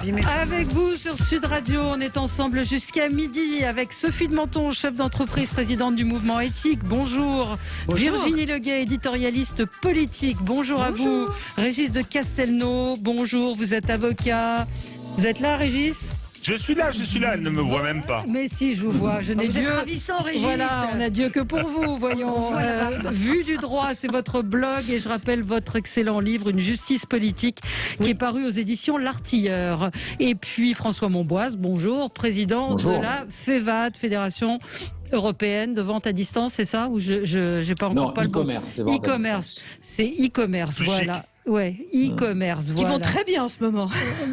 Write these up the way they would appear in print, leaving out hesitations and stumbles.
Avec vous sur Sud Radio, on est ensemble jusqu'à midi avec Sophie de Menton, chef d'entreprise, présidente du mouvement éthique. Bonjour. Virginie Leguet, éditorialiste politique. Bonjour à vous. Régis de Castelnau, bonjour. Vous êtes avocat. Vous êtes là, Régis ? Je suis là, elle ne me voit même pas. Mais si, je vous vois, je n'ai Dieu. Ravissant, Régis. Voilà, on n'a Dieu que pour vous, voyons. Vue du droit, c'est votre blog et je rappelle votre excellent livre, Une justice politique, qui est paru aux éditions L'Artilleur. Et puis François Monboise, bonjour, président de la FEVAD, Fédération européenne de vente à distance, c'est ça? Ou je n'ai pas encore non, pas le bon. E-commerce, c'est e-commerce, voilà. Ouais, e-commerce, voilà. Qui vont très bien en ce moment.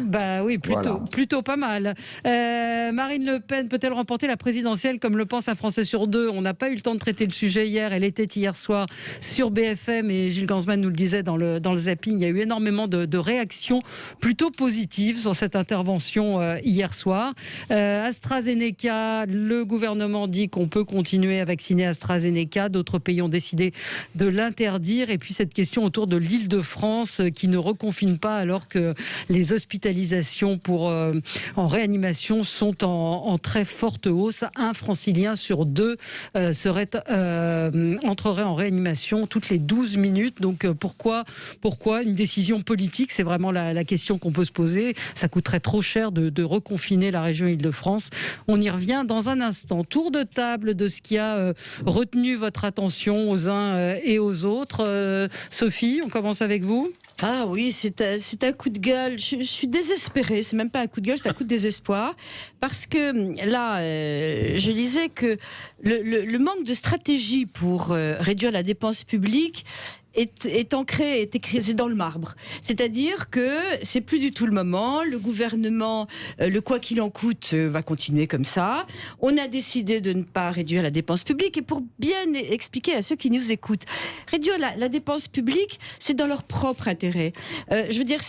Bah oui, plutôt pas mal. Marine Le Pen peut-elle remporter la présidentielle comme le pense un Français sur deux? On n'a pas eu le temps de traiter le sujet hier. Elle était hier soir sur BFM et Gilles Gansman nous le disait dans le zapping. Il y a eu énormément de réactions plutôt positives sur cette intervention hier soir. AstraZeneca, le gouvernement dit qu'on peut continuer à vacciner AstraZeneca. D'autres pays ont décidé de l'interdire. Et puis cette question autour de l'Île-de-France qui ne reconfine pas alors que les hospitalisations en réanimation sont en très forte hausse. Un francilien sur deux entrerait en réanimation toutes les 12 minutes. Donc pourquoi une décision politique? C'est vraiment la question qu'on peut se poser. Ça coûterait trop cher de reconfiner la région Île-de-France. On y revient dans un instant. Tour de table de ce qui a retenu votre attention aux uns et aux autres. Sophie, on commence avec vous. Ah oui, c'est un coup de gueule. Je suis désespérée. C'est même pas un coup de gueule, c'est un coup de désespoir. Parce que là, je lisais que le manque de stratégie pour réduire la dépense publique est ancré, est écrit dans le marbre. C'est-à-dire que c'est plus du tout le moment. Le gouvernement, le quoi qu'il en coûte, va continuer comme ça. On a décidé de ne pas réduire la dépense publique. Et pour bien expliquer à ceux qui nous écoutent, réduire la dépense publique, c'est dans leur propre intérêt. Je veux dire,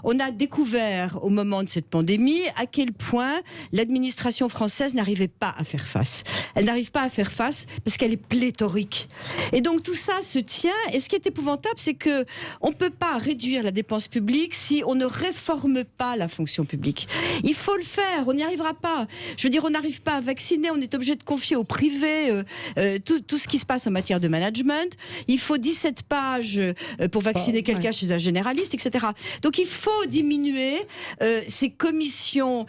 on a découvert au moment de cette pandémie à quel point l'administration française n'arrivait pas à faire face. Elle n'arrive pas à faire face parce qu'elle est pléthorique. Et donc tout ça se tient. Et ce qui est épouvantable, c'est que on peut pas réduire la dépense publique si on ne réforme pas la fonction publique. Il faut le faire. On n'y arrivera pas. Je veux dire, on n'arrive pas à vacciner. On est obligé de confier au privé tout ce qui se passe en matière de management. Il faut 17 pages pour vacciner quelqu'un chez un généraliste, etc. Donc il faut diminuer ces commissions.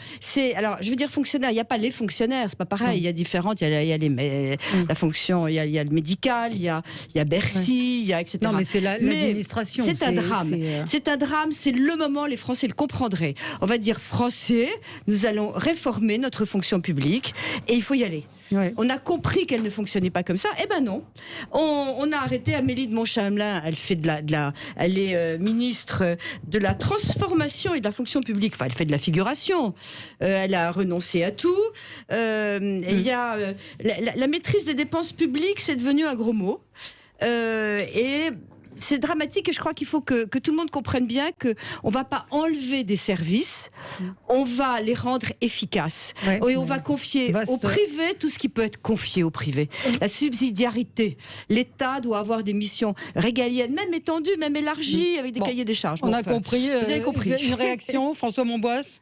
Alors, je veux dire fonctionnaires. Il n'y a pas les fonctionnaires. C'est pas pareil. Il y a différentes. Il y a la fonction. Il y a le médical. Il y a Bercy. Il y a etc. Non, mais c'est l'administration. C'est un drame. C'est un drame. C'est le moment. Les Français le comprendraient. On va dire Français. Nous allons réformer notre fonction publique et il faut y aller. Ouais. On a compris qu'elle ne fonctionnait pas comme ça. Eh ben non. On a arrêté Amélie de Montchalin. Elle fait elle est ministre de la transformation et de la fonction publique. Enfin, elle fait de la figuration. Elle a renoncé à tout. Il y a la maîtrise des dépenses publiques, c'est devenu un gros mot. Et c'est dramatique et je crois qu'il faut que tout le monde comprenne bien qu'on ne va pas enlever des services, on va les rendre efficaces. Et on va confier au privé tout ce qui peut être confié au privé. La subsidiarité. L'État doit avoir des missions régaliennes, même étendues, même élargies, avec des cahiers des charges. On a compris. Vous avez compris. Une réaction, François Monboise,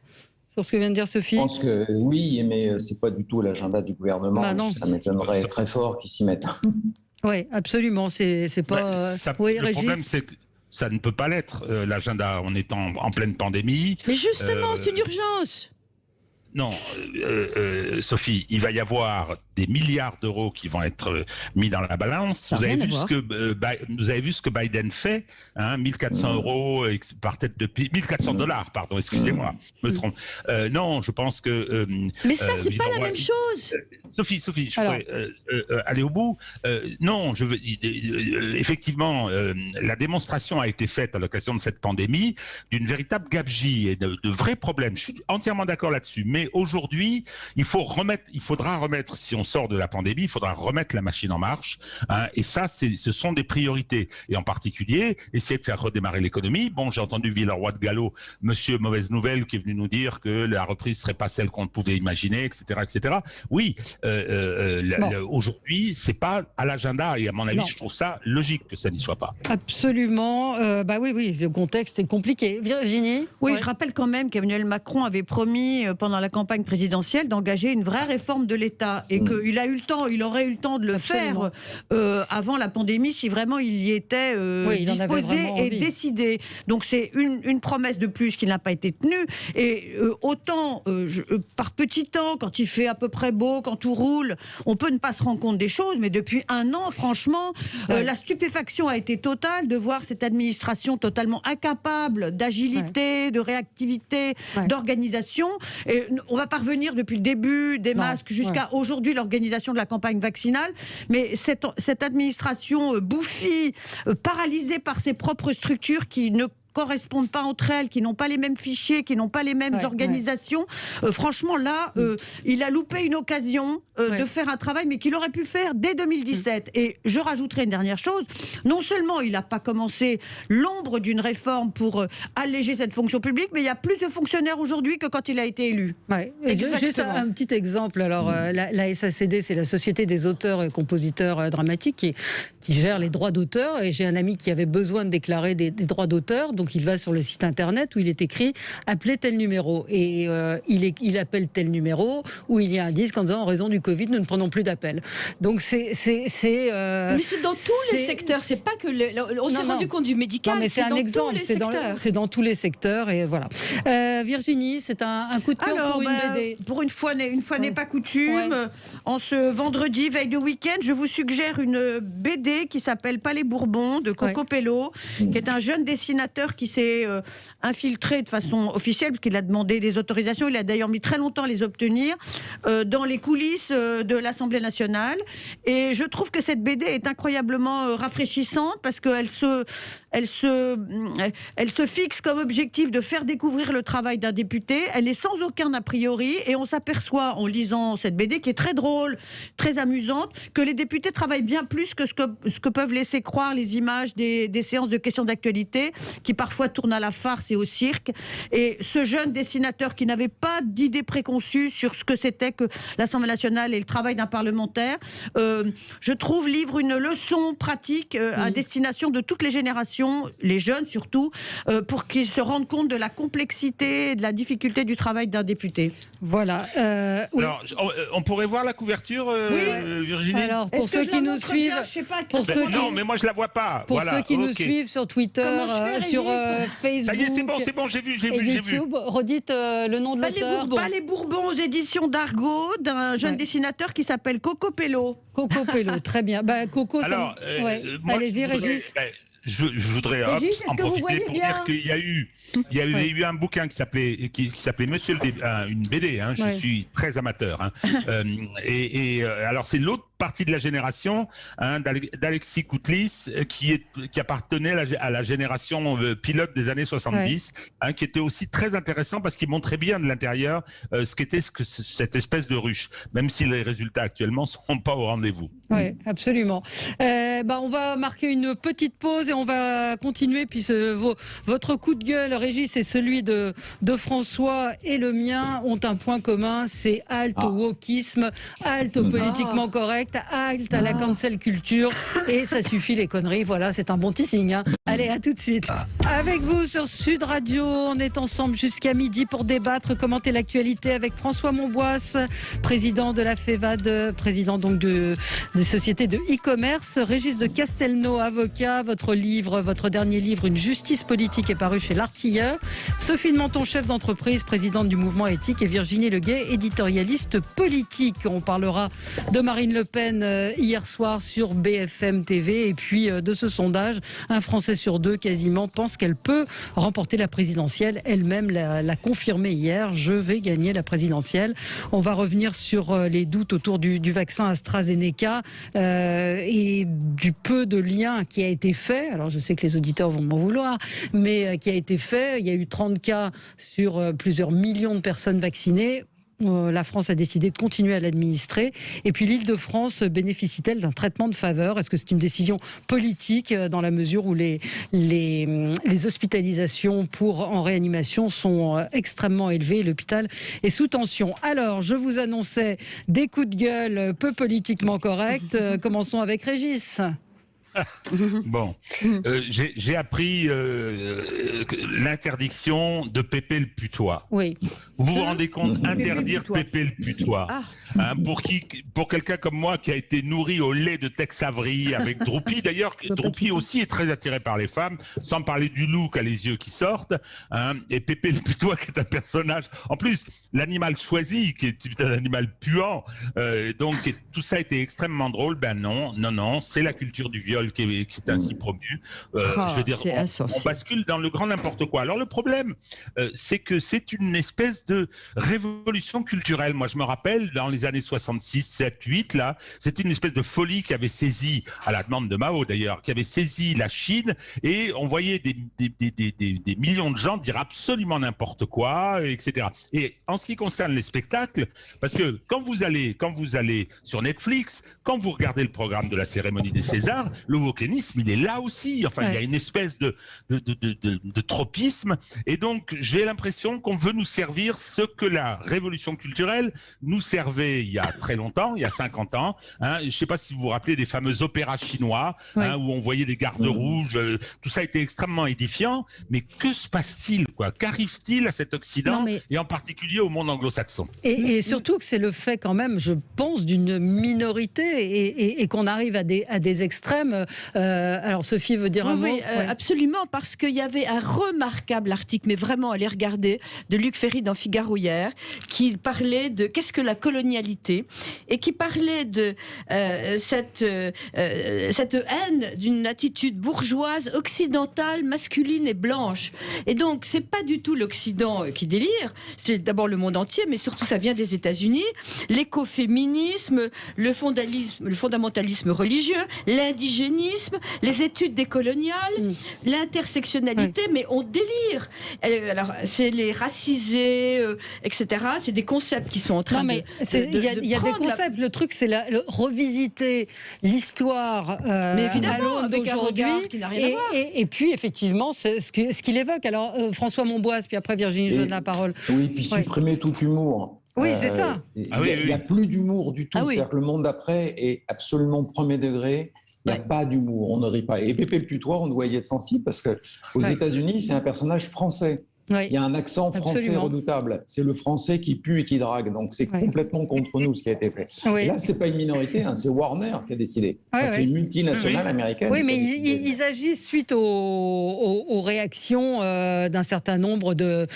sur ce que vient de dire Sophie? Je pense que oui, mais ce n'est pas du tout l'agenda du gouvernement. Bah non, ça m'étonnerait très fort qu'ils s'y mettent. Oui, absolument. C'est pas. Le problème, c'est que ça ne peut pas l'être, l'agenda. On est en pleine pandémie. Mais justement, c'est une urgence. Non, Sophie, il va y avoir des milliards d'euros qui vont être mis dans la balance. Vous avez vu ce que Biden fait, hein, 1400 euros par tête de pays, 1400 dollars, pardon, excusez-moi, je me trompe. Non, je pense que. Mais ça, c'est pas la même chose. Sophie, je pourrais aller au bout. Non, effectivement, la démonstration a été faite à l'occasion de cette pandémie d'une véritable gabegie et de vrais problèmes. Je suis entièrement d'accord là-dessus. Mais aujourd'hui, il faudra remettre, si on sort de la pandémie, il faudra remettre la machine en marche. Hein, et ça, ce sont des priorités. Et en particulier, essayer de faire redémarrer l'économie. Bon, j'ai entendu Villeroy de Gallo, monsieur mauvaise nouvelle, qui est venu nous dire que la reprise serait pas celle qu'on pouvait imaginer, etc., etc. Oui, aujourd'hui, c'est pas à l'agenda. Et à mon avis, je trouve ça logique que ça n'y soit pas. Absolument. Oui, le contexte est compliqué. Virginie ? Oui, je rappelle quand même qu'Emmanuel Macron avait promis pendant la campagne présidentielle d'engager une vraie réforme de l'État et qu'il aurait eu le temps de le faire avant la pandémie si vraiment il y était disposé et décidé. Donc c'est une promesse de plus qui n'a pas été tenue. Et autant par petit temps, quand il fait à peu près beau, quand tout roule, on peut ne pas se rendre compte des choses, mais depuis un an, franchement, la stupéfaction a été totale de voir cette administration totalement incapable d'agilité, de réactivité, d'organisation. Et on va pas revenir depuis le début des masques jusqu'à aujourd'hui l'organisation de la campagne vaccinale, mais cette administration bouffie, paralysée par ses propres structures qui ne correspondent pas entre elles, qui n'ont pas les mêmes fichiers, qui n'ont pas les mêmes organisations. Franchement, là, il a loupé une occasion de faire un travail, mais qu'il aurait pu faire dès 2017. Et je rajouterai une dernière chose. Non seulement il n'a pas commencé l'ombre d'une réforme pour alléger cette fonction publique, mais il y a plus de fonctionnaires aujourd'hui que quand il a été élu. Juste un petit exemple. Alors, la SACD, c'est la Société des auteurs et compositeurs dramatiques qui gère les droits d'auteur. Et j'ai un ami qui avait besoin de déclarer des droits d'auteur. Donc il va sur le site internet où il est écrit « Appelez tel numéro ». Et il appelle tel numéro où il y a un disque en disant « En raison du Covid, nous ne prenons plus d'appels ». Donc Mais c'est dans tous les secteurs, c'est pas que... On s'est rendu compte du médical, non, mais c'est un exemple, c'est dans tous les secteurs. Et voilà. Virginie, c'est un coup de cœur pour une BD. Pour une fois n'est pas coutume, en ce vendredi, veille de week-end, je vous suggère une BD qui s'appelle Palais Bourbon de Coco Pello, qui est un jeune dessinateur qui s'est infiltré de façon officielle, parce qu'il a demandé des autorisations, il a d'ailleurs mis très longtemps à les obtenir, dans les coulisses de l'Assemblée nationale. Et je trouve que cette BD est incroyablement rafraîchissante, parce qu'elle se fixe comme objectif de faire découvrir le travail d'un député. Elle est sans aucun a priori, et on s'aperçoit en lisant cette BD, qui est très drôle, très amusante, que les députés travaillent bien plus que ce que peuvent laisser croire les images des séances de questions d'actualité, qui parfois tournent à la farce et au cirque. Et ce jeune dessinateur qui n'avait pas d'idée préconçue sur ce que c'était que l'Assemblée nationale et le travail d'un parlementaire, je trouve livre une leçon pratique à destination de toutes les générations, les jeunes surtout, pour qu'ils se rendent compte de la complexité et de la difficulté du travail d'un député. Voilà. Alors, on pourrait voir la couverture, Virginie ? Alors, pour ceux qui nous suivent... Non, mais moi je la vois pas. Pour ceux qui nous suivent sur Twitter, sur Facebook... Ça y est, c'est bon, j'ai vu. YouTube, redites le nom de l'auteur. Palais Bourbon aux éditions d'Argo, d'un jeune dessinateur qui s'appelle Coco Pello. Coco Pello, très bien. Coco, alors, allez-y, Régis. Je voudrais en profiter pour dire qu'il y avait eu un bouquin qui s'appelait Monsieur le BD, une BD. Je suis très amateur. Alors c'est l'autre partie de la génération d'Alexis Koutlis qui appartenait à la génération pilote des années 70, qui était aussi très intéressant parce qu'il montrait bien de l'intérieur ce qu'était cette espèce de ruche, même si les résultats actuellement ne sont pas au rendez-vous. Oui, absolument. On va marquer une petite pause et on va continuer, puisque votre coup de gueule, Régis, et celui de François et le mien ont un point commun, c'est halte au wokisme, halte au politiquement correct, halte à la cancel culture, et ça suffit les conneries, voilà, c'est un bon petit signe. Allez, à tout de suite. Avec vous sur Sud Radio, on est ensemble jusqu'à midi pour débattre, commenter l'actualité avec François Monboisse, président de la FEVAD, président donc des sociétés de e-commerce, Régis de Castelnau, avocat, votre dernier livre, Une justice politique, est paru chez L'Artilleur, Sophie de Menton, chef d'entreprise, présidente du mouvement éthique, et Virginie Leguet, éditorialiste politique. On parlera de Marine Le Pen hier soir sur BFM TV, et puis de ce sondage, un Français sur deux quasiment pense qu'elle peut remporter la présidentielle. Elle-même l'a confirmé hier, je vais gagner la présidentielle. On va revenir sur les doutes autour du vaccin AstraZeneca et du peu de lien qui a été fait. Alors je sais que les auditeurs vont m'en vouloir, mais qui a été fait. Il y a eu 30 cas sur plusieurs millions de personnes vaccinées. la France a décidé de continuer à l'administrer. Et puis l'Île-de-France bénéficie-t-elle d'un traitement de faveur? Est-ce que c'est une décision politique dans la mesure où les hospitalisations en réanimation sont extrêmement élevées? L'hôpital est sous tension. Alors, je vous annonçais des coups de gueule peu politiquement corrects. Commençons avec Régis. Bon, j'ai appris l'interdiction de Pépé le putois. Oui. Vous vous rendez compte, interdire Pépé le putois, pour quelqu'un comme moi qui a été nourri au lait de Tex Avery avec Droupi, d'ailleurs, Droupi aussi est très attiré par les femmes, sans parler du loup qui a les yeux qui sortent, et Pépé le putois qui est un personnage, en plus, l'animal choisi, qui est un animal puant, donc tout ça a été extrêmement drôle. Ben non, c'est la culture du viol qui est ainsi promue. Je veux dire, on bascule dans le grand n'importe quoi. Alors le problème, c'est que c'est une espèce de révolution culturelle. Moi, je me rappelle, dans les années 66, 7, 8, là, c'était une espèce de folie qui avait saisi, à la demande de Mao d'ailleurs, qui avait saisi la Chine, et on voyait des millions de gens dire absolument n'importe quoi, etc. Et en ce qui concerne les spectacles, parce que quand vous allez sur Netflix, quand vous regardez le programme de la cérémonie des Césars, le wokisme, il est là aussi. Enfin, il y a une espèce de tropisme. Et donc, j'ai l'impression qu'on veut nous servir ce que la révolution culturelle nous servait il y a très longtemps, il y a 50 ans. Je ne sais pas si vous vous rappelez des fameux opéras chinois, où on voyait des gardes rouges. Tout ça était extrêmement édifiant. Mais que se passe-t-il, quoi? Qu'arrive-t-il à cet Occident, et en particulier au monde anglo-saxon? Et surtout que c'est le fait quand même, je pense, d'une minorité et qu'on arrive à des extrêmes. Alors Sophie veut dire un mot? Oui, absolument, parce qu'il y avait un remarquable article, mais vraiment, allez regarder, de Luc Ferry dans Figaro hier, qui parlait de qu'est-ce que la colonialité, et qui parlait de cette haine d'une attitude bourgeoise, occidentale, masculine et blanche. Et donc, c'est pas du tout l'Occident qui délire, c'est d'abord le monde entier, mais surtout ça vient des États-Unis, l'écoféminisme, le fondamentalisme religieux, l'indigénisme, les études décoloniales, l'intersectionnalité, mais on délire. Alors, c'est les racisés, etc. C'est des concepts qui sont en train de il y a des concepts. Le truc, c'est revisiter l'histoire mais évidemment, à l'aune d'aujourd'hui. Et puis, effectivement, c'est ce qu'il évoque. Alors, François Monboise, puis après Virginie, je donne la parole. Oui, puis supprimer tout humour. Oui, c'est ça. Il n'y a plus d'humour du tout. C'est-à-dire que le monde d'après est absolument premier degré. Il n'y a pas d'humour, on ne rit pas. Et Pépé le putois, on doit y être sensible parce qu'aux États-Unis, c'est un personnage français. Il y a un accent français redoutable. C'est le français qui pue et qui drague. Donc c'est complètement contre nous ce qui a été fait. Et là, ce n'est pas une minorité, c'est Warner qui a décidé. C'est une multinationale américaine. Oui, mais ils agissent suite aux réactions d'un certain nombre de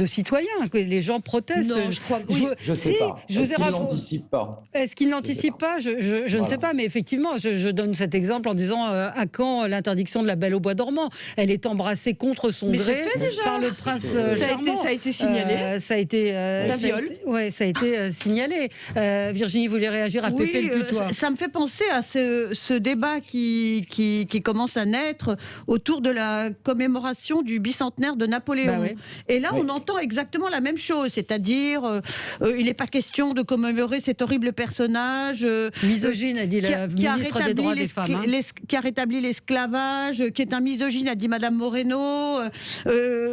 citoyens. Que les gens protestent. Non, je crois que je ne sais pas. Est-ce qu'ils n'anticipent pas? Est-ce qu'ils n'anticipent pas? Je ne sais pas, mais effectivement, je donne cet exemple en disant à quand l'interdiction de la Belle au bois dormant? Elle est embrassée contre son gré. Par le prince charmant. Ça a été signalé. Ça a été signalé. Virginie voulait réagir à Pépé le putois. Ça me fait penser à ce débat qui commence à naître autour de la commémoration du bicentenaire de Napoléon. Et là, on entend exactement la même chose, c'est-à-dire il n'est pas question de commémorer cet horrible personnage misogyne, a dit la ministre des droits des femmes, qui a rétabli l'esclavage, qui est un misogyne, a dit Madame Moreno.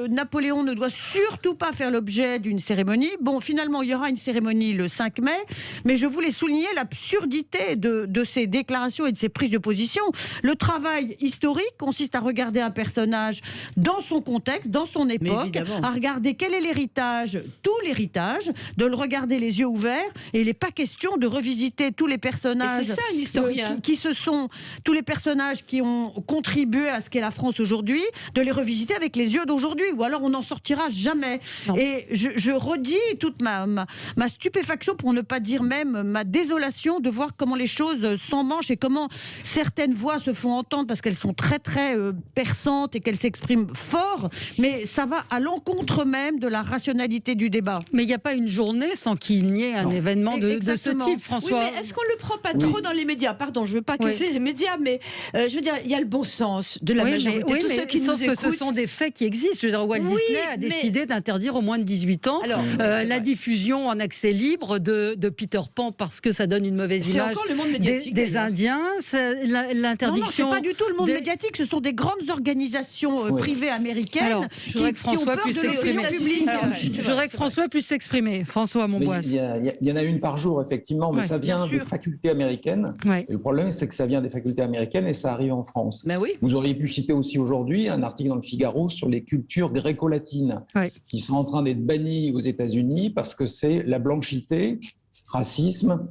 Napoléon ne doit surtout pas faire l'objet d'une cérémonie. Bon, finalement, il y aura une cérémonie le 5 mai, mais je voulais souligner l'absurdité de ces déclarations et de ces prises de position. Le travail historique consiste à regarder un personnage dans son contexte, dans son époque, à regarder quel est l'héritage, tout l'héritage, de le regarder les yeux ouverts, et il n'est pas question de revisiter tous les personnages. C'est ça, un historien. Tous les personnages qui ont contribué à ce qu'est la France aujourd'hui, de les revisiter avec les yeux d'aujourd'hui, ou alors on n'en sortira jamais. Non. Et je redis toute ma stupéfaction, pour ne pas dire même ma désolation, de voir comment les choses s'emmanchent et comment certaines voix se font entendre parce qu'elles sont très très perçantes et qu'elles s'expriment fort, mais ça va à l'encontre même de la rationalité du débat. Pays-Bas. Mais il n'y a pas une journée sans qu'il n'y ait un événement de ce type, François. Oui, mais est-ce qu'on le prend pas trop dans les médias? Pardon, je veux pas casser les médias, mais je veux dire, il y a le bon sens de la majorité. Tous ceux qui nous écoutent. Ce sont des faits qui existent. Je veux dire, Walt Disney a décidé d'interdire aux moins de 18 ans la diffusion en accès libre de Peter Pan parce que ça donne une mauvaise image des Indiens. L'interdiction. Non, c'est pas du tout le monde médiatique. Ce sont des grandes organisations privées américaines. Alors, je voudrais que François puisse s'exprimer. Je voudrais que François puisse s'exprimer. François Monboisse. Il y en a une par jour, effectivement, mais ça vient des facultés américaines. Et le problème, c'est que ça vient des facultés américaines et ça arrive en France. Vous auriez pu citer aussi aujourd'hui un article dans le Figaro sur les cultures gréco-latines qui sont en train d'être bannies aux États-Unis parce que c'est la blanchité, racisme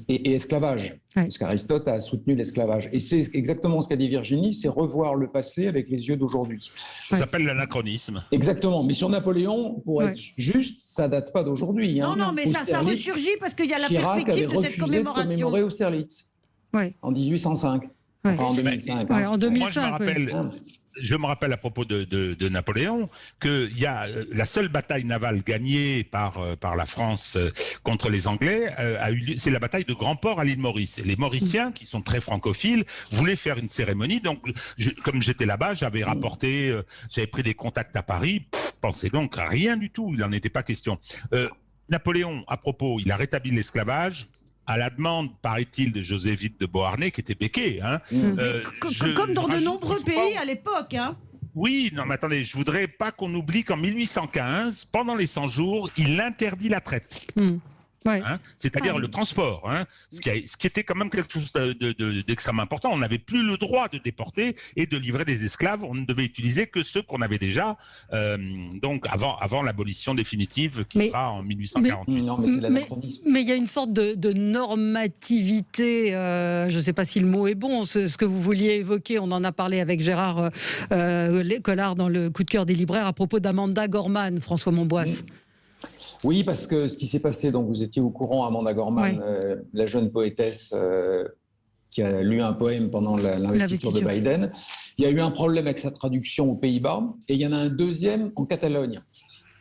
et esclavage. Parce qu'Aristote a soutenu l'esclavage. Et c'est exactement ce qu'a dit Virginie, c'est revoir le passé avec les yeux d'aujourd'hui. Ça s'appelle l'anachronisme. Exactement. Mais sur Napoléon, pour être juste, ça date pas d'aujourd'hui. Non, mais ça ressurgit parce qu'il y a la perspective de cette commémoration. De commémorer Austerlitz en 1805. Enfin, en 2005. En 2005. Moi, je me rappelle à propos de Napoléon qu'il y a la seule bataille navale gagnée par la France contre les Anglais a eu lieu, c'est la bataille de Grand-Port à l'île Maurice. Et les Mauriciens, qui sont très francophiles, voulaient faire une cérémonie. Donc, comme j'étais là-bas, j'avais rapporté, j'avais pris des contacts à Paris. Pensez donc à rien du tout, il n'en était pas question. Napoléon, à propos, il a rétabli l'esclavage. À la demande, paraît-il, de Joséphine de Beauharnais, qui était béquée. Comme dans de nombreux pays à l'époque. Oui, non, mais attendez, je voudrais pas qu'on oublie qu'en 1815, pendant les 100 jours, il interdit la traite. C'est-à-dire le transport, ce qui était quand même quelque chose d'extrêmement important. On n'avait plus le droit de déporter et de livrer des esclaves. On ne devait utiliser que ceux qu'on avait déjà, donc avant l'abolition définitive qui sera en 1848. Mais il y a une sorte de normativité, je ne sais pas si le mot est bon, ce que vous vouliez évoquer, on en a parlé avec Gérard Collard dans le coup de cœur des libraires à propos d'Amanda Gorman, François Monboisse. Oui, parce que ce qui s'est passé, donc vous étiez au courant, Amanda Gorman, la jeune poétesse qui a lu un poème pendant l'investiture de Biden. Il y a eu un problème avec sa traduction aux Pays-Bas et il y en a un deuxième en Catalogne.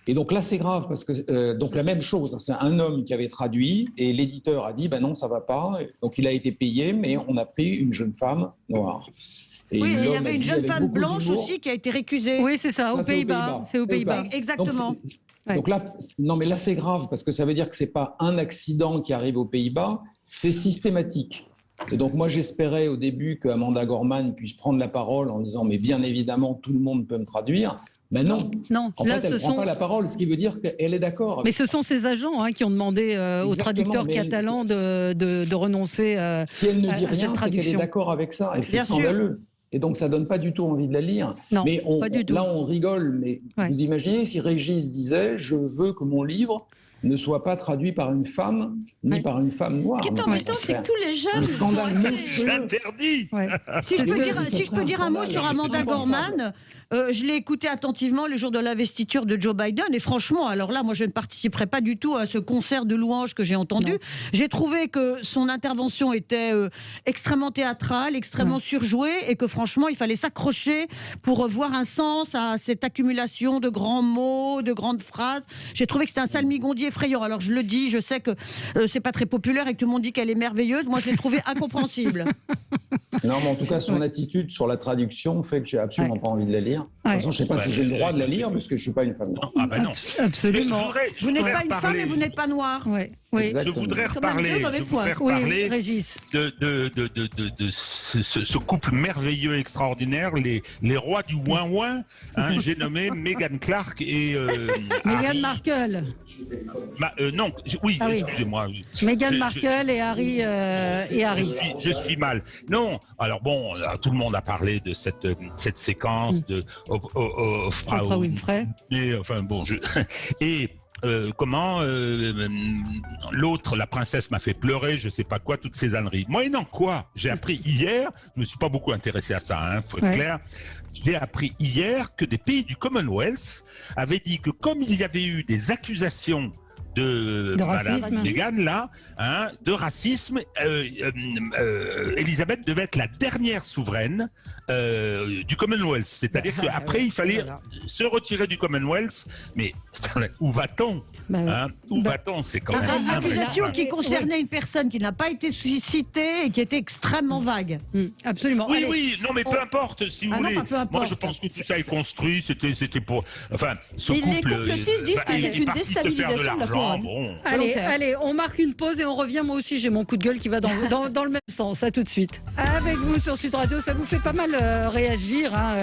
Et donc là, c'est grave parce que donc la même chose, c'est un homme qui avait traduit et l'éditeur a dit non, ça va pas. Donc il a été payé, mais on a pris une jeune femme noire. Et il y avait une jeune femme blanche aussi qui a été récusée. Oui, c'est ça, aux Pays-Bas. C'est aux Pays-Bas. Exactement. Donc là, mais là c'est grave parce que ça veut dire que c'est pas un accident qui arrive aux Pays-Bas, c'est systématique. Et donc moi j'espérais au début que Amanda Gorman puisse prendre la parole en disant mais bien évidemment tout le monde peut me traduire. Mais non. En fait, elle ne prend pas la parole, ce qui veut dire qu'elle est d'accord. Mais ce sont ses agents qui ont demandé aux traducteurs catalans de renoncer si elle ne dit rien, c'est qu'elle est d'accord avec ça. Et c'est scandaleux. Et donc, ça ne donne pas du tout envie de la lire. Non, mais pas du tout. Là, on rigole. Mais vous imaginez si Régis disait « Je veux que mon livre ne soit pas traduit par une femme, ni par une femme noire. » Ce qui est embêtant, c'est que tous les jeunes... C'est interdit. Si je peux dire un mot sur Amanda Gorman... je l'ai écouté attentivement le jour de l'investiture de Joe Biden et franchement, alors là, moi je ne participerai pas du tout à ce concert de louanges que j'ai entendu. Non. J'ai trouvé que son intervention était extrêmement théâtrale, extrêmement surjouée et que franchement, il fallait s'accrocher pour voir un sens à cette accumulation de grands mots, de grandes phrases. J'ai trouvé que c'était un salmigondi effrayant. Alors je le dis, je sais que c'est pas très populaire et que tout le monde dit qu'elle est merveilleuse. Moi, je l'ai trouvée incompréhensible. Non, mais en tout cas, son attitude sur la traduction fait que j'ai absolument pas envie de la lire. De toute façon, je ne sais pas si j'ai le droit de la lire parce que je ne suis pas une femme noire. Ah ben non. Absolument. Vous n'êtes pas une femme et vous n'êtes pas noire. Oui. Je voudrais reparler de ce couple merveilleux, extraordinaire, les rois du ouin-ouin. J'ai nommé Meghan Clark et Meghan Markle. Non, excusez-moi. Meghan Markle et Harry. Je suis mal. Non, alors bon, tout le monde a parlé de cette séquence de Oprah Winfrey. Enfin bon, comment l'autre, la princesse m'a fait pleurer, je sais pas quoi, toutes ces âneries. Moyennant quoi, j'ai appris hier, je me suis pas beaucoup intéressé à ça, faut être clair. J'ai appris hier que des pays du Commonwealth avaient dit que comme il y avait eu des accusations de Madame Meghan, là, hein, de racisme. Elisabeth devait être la dernière souveraine du Commonwealth. C'est-à-dire qu'après, il fallait se retirer du Commonwealth. Mais où va-t-on, où va-t-on? C'est quand même une accusation qui concernait une personne qui n'a pas été citée et qui était extrêmement vague. Absolument. Oui, non, mais peu importe, si vous voulez. Moi, je pense que tout ça est construit. C'était pour... Enfin, ce couple... Les complotistes disent que c'est une déstabilisation de la couronne. Bon. Allez, on marque une pause et on revient. Moi aussi, j'ai mon coup de gueule qui va dans le même sens. À tout de suite. Avec vous sur Sud Radio, ça vous fait pas mal réagir, hein,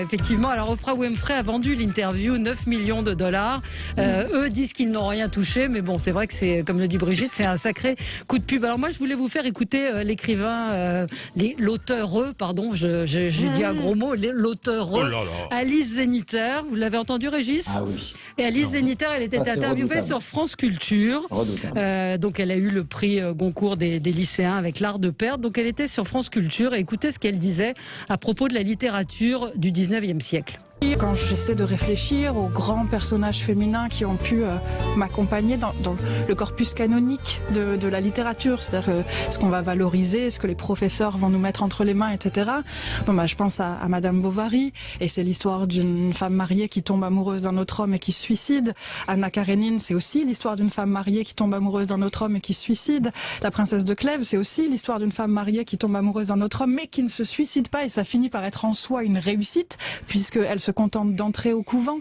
effectivement. Alors, Oprah Winfrey a vendu l'interview 9 millions de dollars. Eux disent qu'ils n'ont rien touché, mais bon, c'est vrai que c'est, comme le dit Brigitte, c'est un sacré coup de pub. Alors moi, je voulais vous faire écouter l'écrivain, l'auteur, j'ai dit un gros mot, l'auteur, Alice Zeniter. Vous l'avez entendu, Régis? Ah oui. Et Alice Zeniter, elle était interviewée sur France Culture. Donc elle a eu le prix Goncourt des lycéens avec l'art de perdre. Donc elle était sur France Culture et écoutez ce qu'elle disait à propos de la littérature du 19e siècle. Quand j'essaie de réfléchir aux grands personnages féminins qui ont pu m'accompagner dans le corpus canonique de la littérature, c'est-à-dire ce qu'on va valoriser, ce que les professeurs vont nous mettre entre les mains, etc. Je pense à Madame Bovary, et c'est l'histoire d'une femme mariée qui tombe amoureuse d'un autre homme et qui se suicide. Anna Karénine, c'est aussi l'histoire d'une femme mariée qui tombe amoureuse d'un autre homme et qui se suicide. La princesse de Clèves, c'est aussi l'histoire d'une femme mariée qui tombe amoureuse d'un autre homme mais qui ne se suicide pas, et ça finit par être en soi une réussite, puisqu'elle se contente d'entrer au couvent.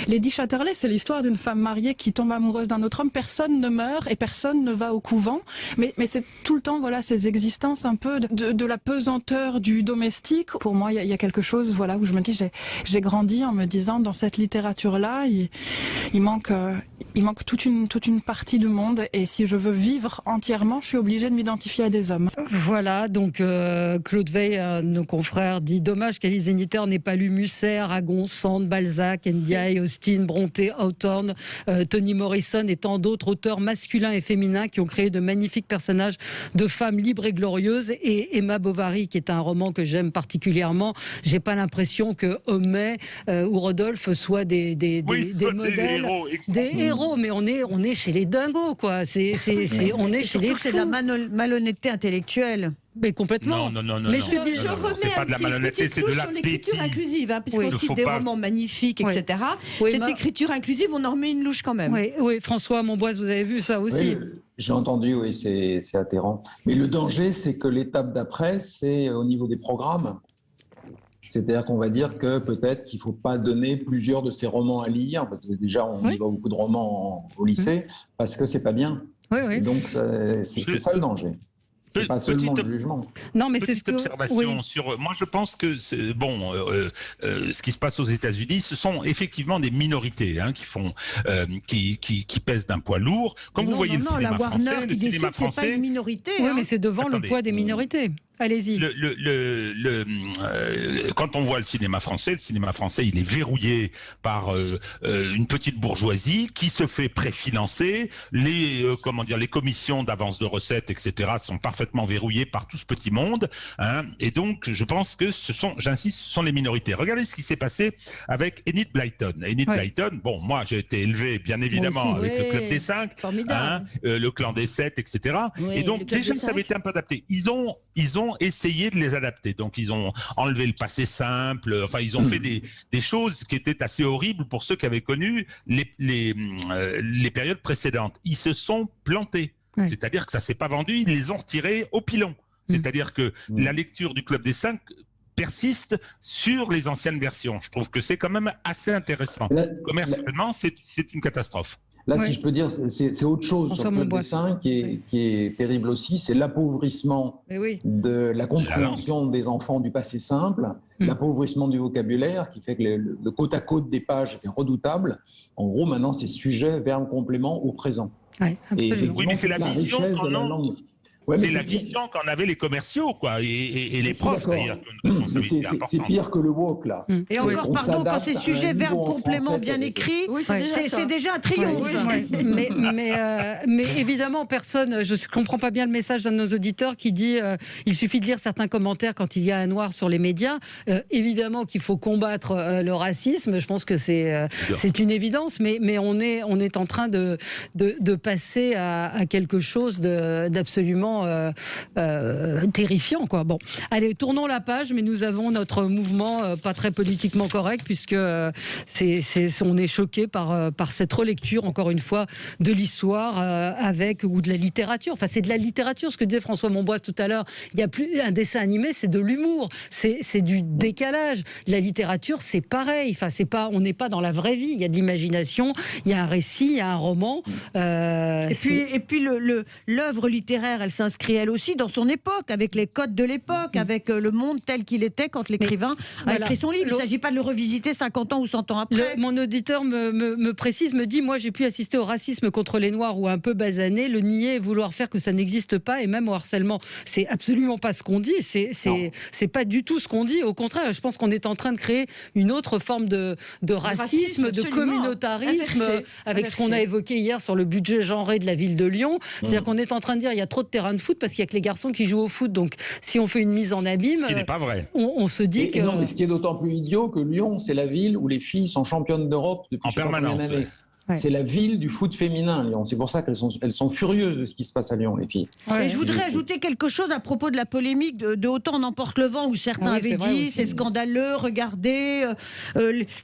Lady Chatterley, c'est l'histoire d'une femme mariée qui tombe amoureuse d'un autre homme. Personne ne meurt et personne ne va au couvent. Mais c'est tout le temps, ces existences un peu de la pesanteur du domestique. Pour moi, il y a quelque chose, où je me dis, j'ai grandi en me disant, dans cette littérature-là, il manque toute une partie du monde. Et si je veux vivre entièrement, je suis obligée de m'identifier à des hommes. Voilà, donc Claude Veil, nos confrères, dit dommage qu'Alice Zeniter n'ait pas lu Musset, Aragon, Sand, Balzac, Ndiaye, Austin, Brontë, Hawthorne, Toni Morrison et tant d'autres auteurs masculins et féminins qui ont créé de magnifiques personnages de femmes libres et glorieuses. Et Emma Bovary, qui est un roman que j'aime particulièrement, j'ai pas l'impression que Homais ou Rodolphe soient des modèles, des héros, mais on est chez les dingos, quoi. On est chez les fous. C'est de la malhonnêteté intellectuelle. Mais complètement. Non. Mais je remets c'est pas de la malhonnêteté, c'est de la l'écriture inclusive, hein, parce qu'on cite des romans magnifiques, etc. Oui, cette écriture inclusive, on en remet une louche quand même. Oui, François Monboise, vous avez vu ça aussi. Oui, j'ai entendu, oui, c'est atterrant. Mais le danger, c'est que l'étape d'après, c'est au niveau des programmes. C'est-à-dire qu'on va dire que peut-être qu'il ne faut pas donner plusieurs de ces romans à lire, parce que déjà, on y voit beaucoup de romans au lycée, parce que c'est pas bien. Oui. Donc, c'est ça le danger. C'est pas seulement le jugement. Non, mais c'est petite observation sur. Moi, je pense que ce qui se passe aux États-Unis, ce sont effectivement des minorités qui pèsent d'un poids lourd. Comme vous voyez le cinéma français, c'est pas une minorité. Oui, mais c'est devant le poids des minorités. Allez-y. Quand on voit le cinéma français, il est verrouillé par une petite bourgeoisie qui se fait préfinancer. Les commissions d'avance de recettes, etc., sont parfaitement verrouillées par tout ce petit monde. Et donc, je pense que ce sont les minorités. Regardez ce qui s'est passé avec Enid Blyton. Blyton, moi, j'ai été élevé, bien évidemment, avec le Club des 5, le Clan des 7, etc. Et donc, déjà, ça avait été un peu adapté. Ils ont essayé de les adapter. Donc, ils ont enlevé le passé simple. Enfin, ils ont fait des choses qui étaient assez horribles pour ceux qui avaient connu les périodes précédentes. Ils se sont plantés. C'est-à-dire que ça s'est pas vendu. Ils les ont retirés au pilon. C'est-à-dire que la lecture du Club des 5 persiste sur les anciennes versions. Je trouve que c'est quand même assez intéressant. Commercialement, c'est une catastrophe. Là, si je peux dire, c'est autre chose sur le Club des 5 qui est terrible aussi, c'est l'appauvrissement de la compréhension des enfants du passé simple, l'appauvrissement du vocabulaire qui fait que le côte à côte des pages est redoutable. En gros, maintenant, c'est sujet, verbe, complément au présent. Oui, et mais c'est la vision richesse de la langue. Ouais, c'est la vision qu'en avaient les commerciaux, quoi, et les profs, d'ailleurs. C'est pire que le woke, là. Et encore, pardon, quand c'est sujet, verbe, complément bien écrit, c'est déjà un triomphe. Mais évidemment, personne, je ne comprends pas bien le message d'un de nos auditeurs qui dit il suffit de lire certains commentaires quand il y a un noir sur les médias. Évidemment qu'il faut combattre le racisme, je pense que c'est une évidence, mais on est en train de passer à quelque chose d'absolument terrifiant, quoi. Bon, allez, tournons la page, mais nous avons notre mouvement pas très politiquement correct, puisque on est choqué par cette relecture, encore une fois, de l'histoire ou de la littérature. Enfin, c'est de la littérature, ce que disait François Monboise tout à l'heure. Il n'y a plus un dessin animé, c'est de l'humour, c'est du décalage. La littérature, c'est pareil. Enfin, on n'est pas dans la vraie vie. Il y a de l'imagination, il y a un récit, il y a un roman. Et puis l'œuvre littéraire, elle s'inscrit elle aussi dans son époque, avec les codes de l'époque, avec le monde tel qu'il était quand l'écrivain a écrit son livre. Il ne s'agit pas de le revisiter 50 ans ou 100 ans après. Mon auditeur me précise, me dit, moi j'ai pu assister au racisme contre les Noirs ou un peu basané, le nier et vouloir faire que ça n'existe pas, et même au harcèlement. C'est absolument pas ce qu'on dit, c'est pas du tout ce qu'on dit. Au contraire, je pense qu'on est en train de créer une autre forme de racisme, de communautarisme, avec ce qu'on a évoqué hier sur le budget genré de la ville de Lyon. C'est-à-dire qu'on est en train de dire il y a trop de terrains de foot parce qu'il y a que les garçons qui jouent au foot. Donc, si on fait une mise en abîme, ce qui n'est pas vrai. On se dit que... Non, mais ce qui est d'autant plus idiot que Lyon, c'est la ville où les filles sont championnes d'Europe depuis en permanence. C'est la ville du foot féminin, Lyon. C'est pour ça qu'elles sont furieuses de ce qui se passe à Lyon, les filles. Et je voudrais ajouter quelque chose à propos de la polémique de Autant n'emporte le vent, où certains avaient dit c'est scandaleux, regardez,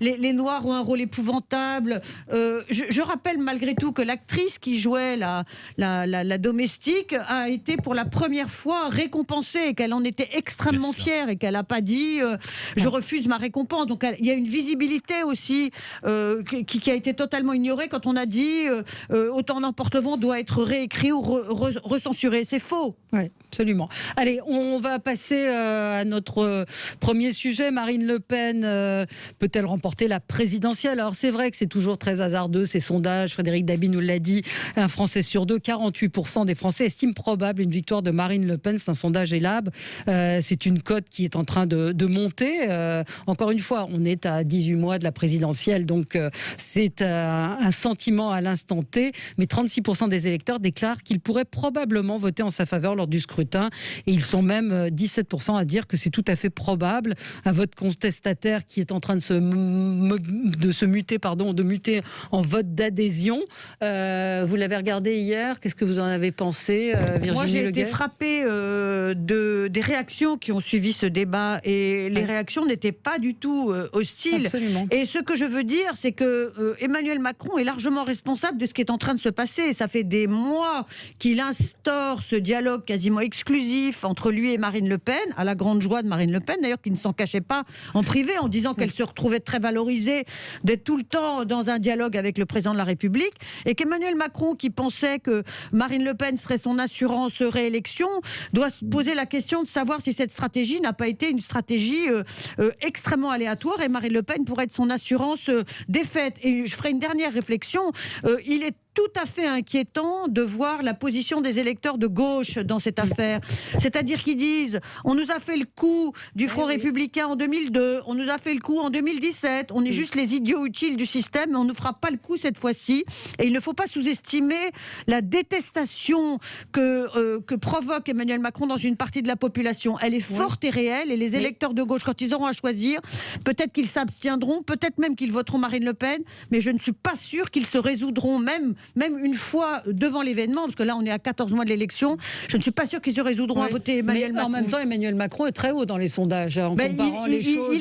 les Noirs ont un rôle épouvantable. Je rappelle malgré tout que l'actrice qui jouait la domestique a été pour la première fois récompensée, et qu'elle en était extrêmement fière, et qu'elle n'a pas dit je refuse ma récompense. Donc il y a une visibilité aussi qui a été totalement ignorée quand on a dit Autant n'emporte le vent doit être réécrit ou recensuré. C'est faux. Oui, absolument. Allez, on va passer à notre premier sujet. Marine Le Pen peut-elle remporter la présidentielle? Alors c'est vrai que c'est toujours très hasardeux ces sondages. Frédéric Dabi nous l'a dit, un Français sur deux, 48% des Français estiment probable une victoire de Marine Le Pen. C'est un sondage Elab. C'est une cote qui est en train de monter. Encore une fois, on est à 18 mois de la présidentielle, donc c'est un sentiment à l'instant T, mais 36% des électeurs déclarent qu'ils pourraient probablement voter en sa faveur lors du scrutin, et ils sont même 17% à dire que c'est tout à fait probable. Un vote contestataire qui est en train de se muter en vote d'adhésion. Vous l'avez regardé hier, qu'est-ce que vous en avez pensé, Virginie Moi, j'ai Leguet? été frappée des réactions qui ont suivi ce débat, et les réactions n'étaient pas du tout hostiles. Absolument. Et ce que je veux dire, c'est que Emmanuel Macron est largement responsable de ce qui est en train de se passer. Ça fait des mois qu'il instaure ce dialogue quasiment exclusif entre lui et Marine Le Pen, à la grande joie de Marine Le Pen, d'ailleurs, qui ne s'en cachait pas en privé, en disant qu'elle se retrouvait très valorisée d'être tout le temps dans un dialogue avec le président de la République, et qu'Emmanuel Macron, qui pensait que Marine Le Pen serait son assurance réélection, doit se poser la question de savoir si cette stratégie n'a pas été une stratégie extrêmement aléatoire, et Marine Le Pen pourrait être son assurance défaite. Et je ferai une dernière réflexion. Il est tout à fait inquiétant de voir la position des électeurs de gauche dans cette affaire. C'est-à-dire qu'ils disent on nous a fait le coup du Front républicain en 2002, on nous a fait le coup en 2017, on est juste les idiots utiles du système, mais on ne nous fera pas le coup cette fois-ci. Et il ne faut pas sous-estimer la détestation que provoque Emmanuel Macron dans une partie de la population. Elle est forte et réelle, et les électeurs de gauche, quand ils auront à choisir, peut-être qu'ils s'abstiendront, peut-être même qu'ils voteront Marine Le Pen, mais je ne suis pas sûre qu'ils se résoudront, même une fois devant l'événement, parce que là on est à 14 mois de l'élection, je ne suis pas sûre qu'ils se résoudront à voter Emmanuel Macron. En même temps, Emmanuel Macron est très haut dans les sondages, en comparant les choses.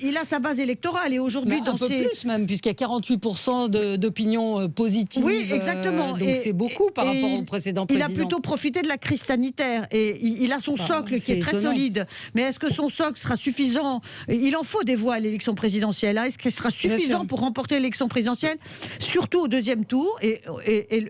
Il a sa base électorale, et aujourd'hui un peu plus même, puisqu'il y a 48% d'opinions positives. Oui, exactement. Donc c'est beaucoup par rapport au précédent président. Il a plutôt profité de la crise sanitaire, et il a son socle qui est très solide. Mais est-ce que son socle sera suffisant? Il en faut des voix à l'élection présidentielle. Est-ce qu'il sera suffisant pour remporter l'élection présidentielle, surtout au deuxième tour? Et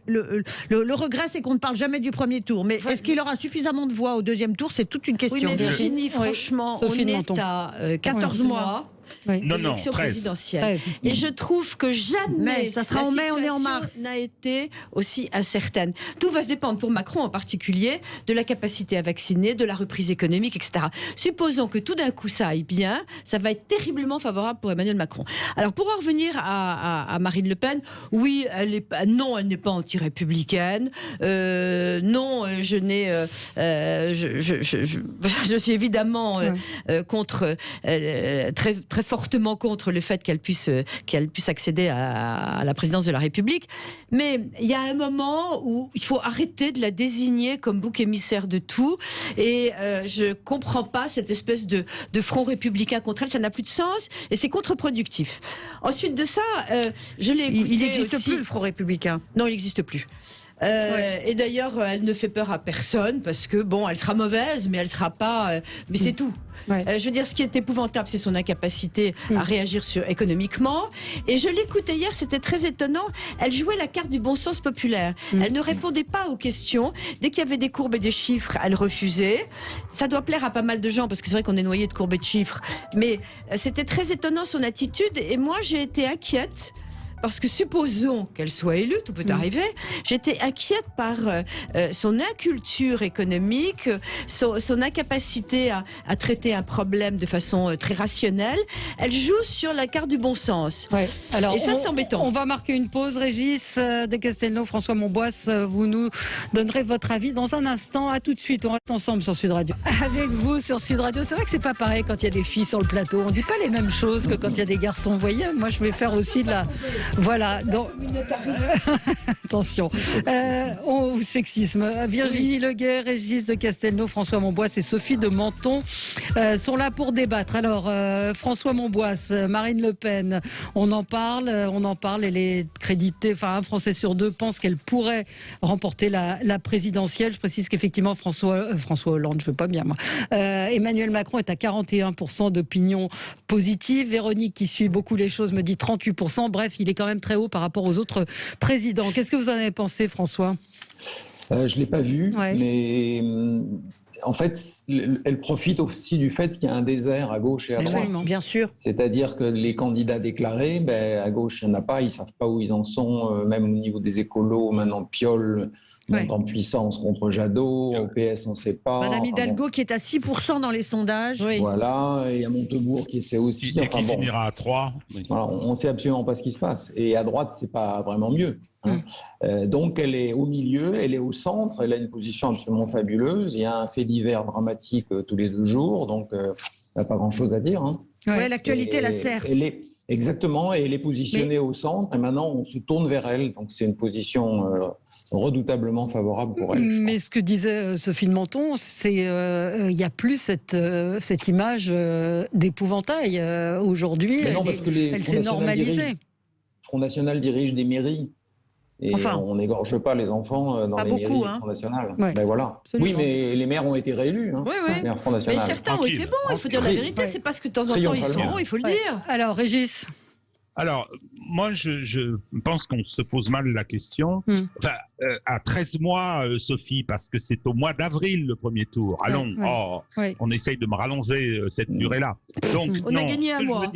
le regret, c'est qu'on ne parle jamais du premier tour. Mais est-ce qu'il aura suffisamment de voix au deuxième tour? C'est toute une question. Oui, mais Virginie, franchement, on est à 14 mois. l'élection présidentielle. Et je trouve que jamais ça sera en mai, on est en mars, n'a été aussi incertaine. Tout va se dépendre, pour Macron en particulier, de la capacité à vacciner, de la reprise économique, etc. Supposons que tout d'un coup ça aille bien, ça va être terriblement favorable pour Emmanuel Macron. Alors pour en revenir à Marine Le Pen, oui, elle n'est pas anti-républicaine. Non, je suis évidemment contre, très, très fortement contre le fait qu'elle puisse accéder à la présidence de la République. Mais il y a un moment où il faut arrêter de la désigner comme bouc émissaire de tout. Et je comprends pas cette espèce de front républicain contre elle. Ça n'a plus de sens et c'est contre-productif. Ensuite de ça, je l'ai écouté. Il n'existe plus le front républicain. Non, il n'existe plus. Et d'ailleurs, elle ne fait peur à personne parce que bon, elle sera mauvaise, mais elle sera pas. Mais c'est tout. Je veux dire, ce qui est épouvantable, c'est son incapacité à réagir économiquement. Et je l'écoutais hier, c'était très étonnant. Elle jouait la carte du bon sens populaire. Elle ne répondait pas aux questions. Dès qu'il y avait des courbes et des chiffres, elle refusait. Ça doit plaire à pas mal de gens parce que c'est vrai qu'on est noyé de courbes et de chiffres. Mais c'était très étonnant son attitude. Et moi, j'ai été inquiète. Parce que supposons qu'elle soit élue, tout peut arriver, j'étais inquiète par son inculture économique, son incapacité à traiter un problème de façon très rationnelle. Elle joue sur la carte du bon sens. Alors, et ça, c'est embêtant. On va marquer une pause. Régis de Castelnau, François Monboisse, vous nous donnerez votre avis dans un instant. À tout de suite, on reste ensemble sur Sud Radio. Avec vous sur Sud Radio, c'est vrai que c'est pas pareil quand il y a des filles sur le plateau. On dit pas les mêmes choses que quand il y a des garçons. Vous voyez, moi je vais faire aussi de la... Voilà, donc attention, au sexisme. Virginie Leguet, Régis de Castelnau, François Monboisse et Sophie de Menton sont là pour débattre. Alors, François Monboisse, Marine Le Pen, on en parle, elle est créditée, enfin un Français sur deux pense qu'elle pourrait remporter la présidentielle. Je précise qu'effectivement François Hollande, je veux pas bien moi. Emmanuel Macron est à 41% d'opinion positive. Véronique, qui suit beaucoup les choses, me dit 38%. Bref, il est quand même très haut par rapport aux autres présidents. Qu'est-ce que vous en avez pensé, François ? Je ne l'ai pas vu, mais en fait, elle profite aussi du fait qu'il y a un désert à gauche et à droite. Oui, bien sûr. C'est-à-dire que les candidats déclarés, à gauche, il n'y en a pas, ils ne savent pas où ils en sont, même au niveau des écolos. Maintenant, Piolle monte en puissance contre Jadot, au PS, on ne sait pas. Madame Hidalgo qui est à 6% dans les sondages. Voilà, et il y a Montebourg qui essaie aussi. Et qui finira à 3. Voilà, on ne sait absolument pas ce qui se passe. Et à droite, ce n'est pas vraiment mieux. Donc, elle est au milieu, elle est au centre, elle a une position absolument fabuleuse. Il y a un fait divers dramatique tous les 2 jours, donc il n'y a pas grand-chose à dire. Oui, l'actualité la sert. Exactement, et elle est positionnée au centre, et maintenant on se tourne vers elle. Donc c'est une position redoutablement favorable pour elle. Mais ce que disait Sophie de Menton, c'est il n'y a plus cette image d'épouvantail. Aujourd'hui, elle s'est normalisée. Front National dirige des mairies. Et on n'égorge pas les enfants dans les mairies du Front National. Voilà. Oui, mais les maires ont été réélus. Les maires Front National. Mais certains ont été bons, il faut dire la vérité. C'est parce que de temps en temps, ils sont bons, il faut le dire. Alors, Régis ? Alors, moi, je pense qu'on se pose mal la question. Enfin, à 13 mois, Sophie, parce que c'est au mois d'avril le premier tour. Allons, on essaye de me rallonger cette durée-là. Donc, on a gagné un mois.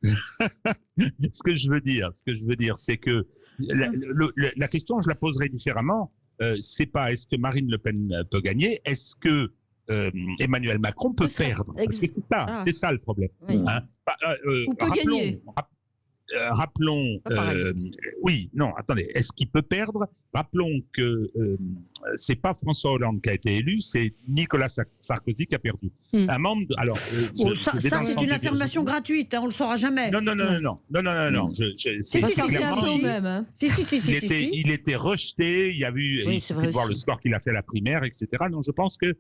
Ce que je veux dire, c'est que la question, je la poserai différemment. C'est pas est-ce que Marine Le Pen peut gagner, est-ce que Emmanuel Macron peut perdre. Parce que c'est ça le problème. Oui. Ou peut gagner. Rappelons, est-ce qu'il peut perdre? Rappelons que c'est pas François Hollande qui a été élu, c'est Nicolas Sarkozy qui a perdu. Un membre, ça c'est une affirmation gratuite, on le saura jamais. Non. Il était rejeté, il y a eu, il suffit de voir le score qu'il a fait à la primaire, etc. Donc je pense que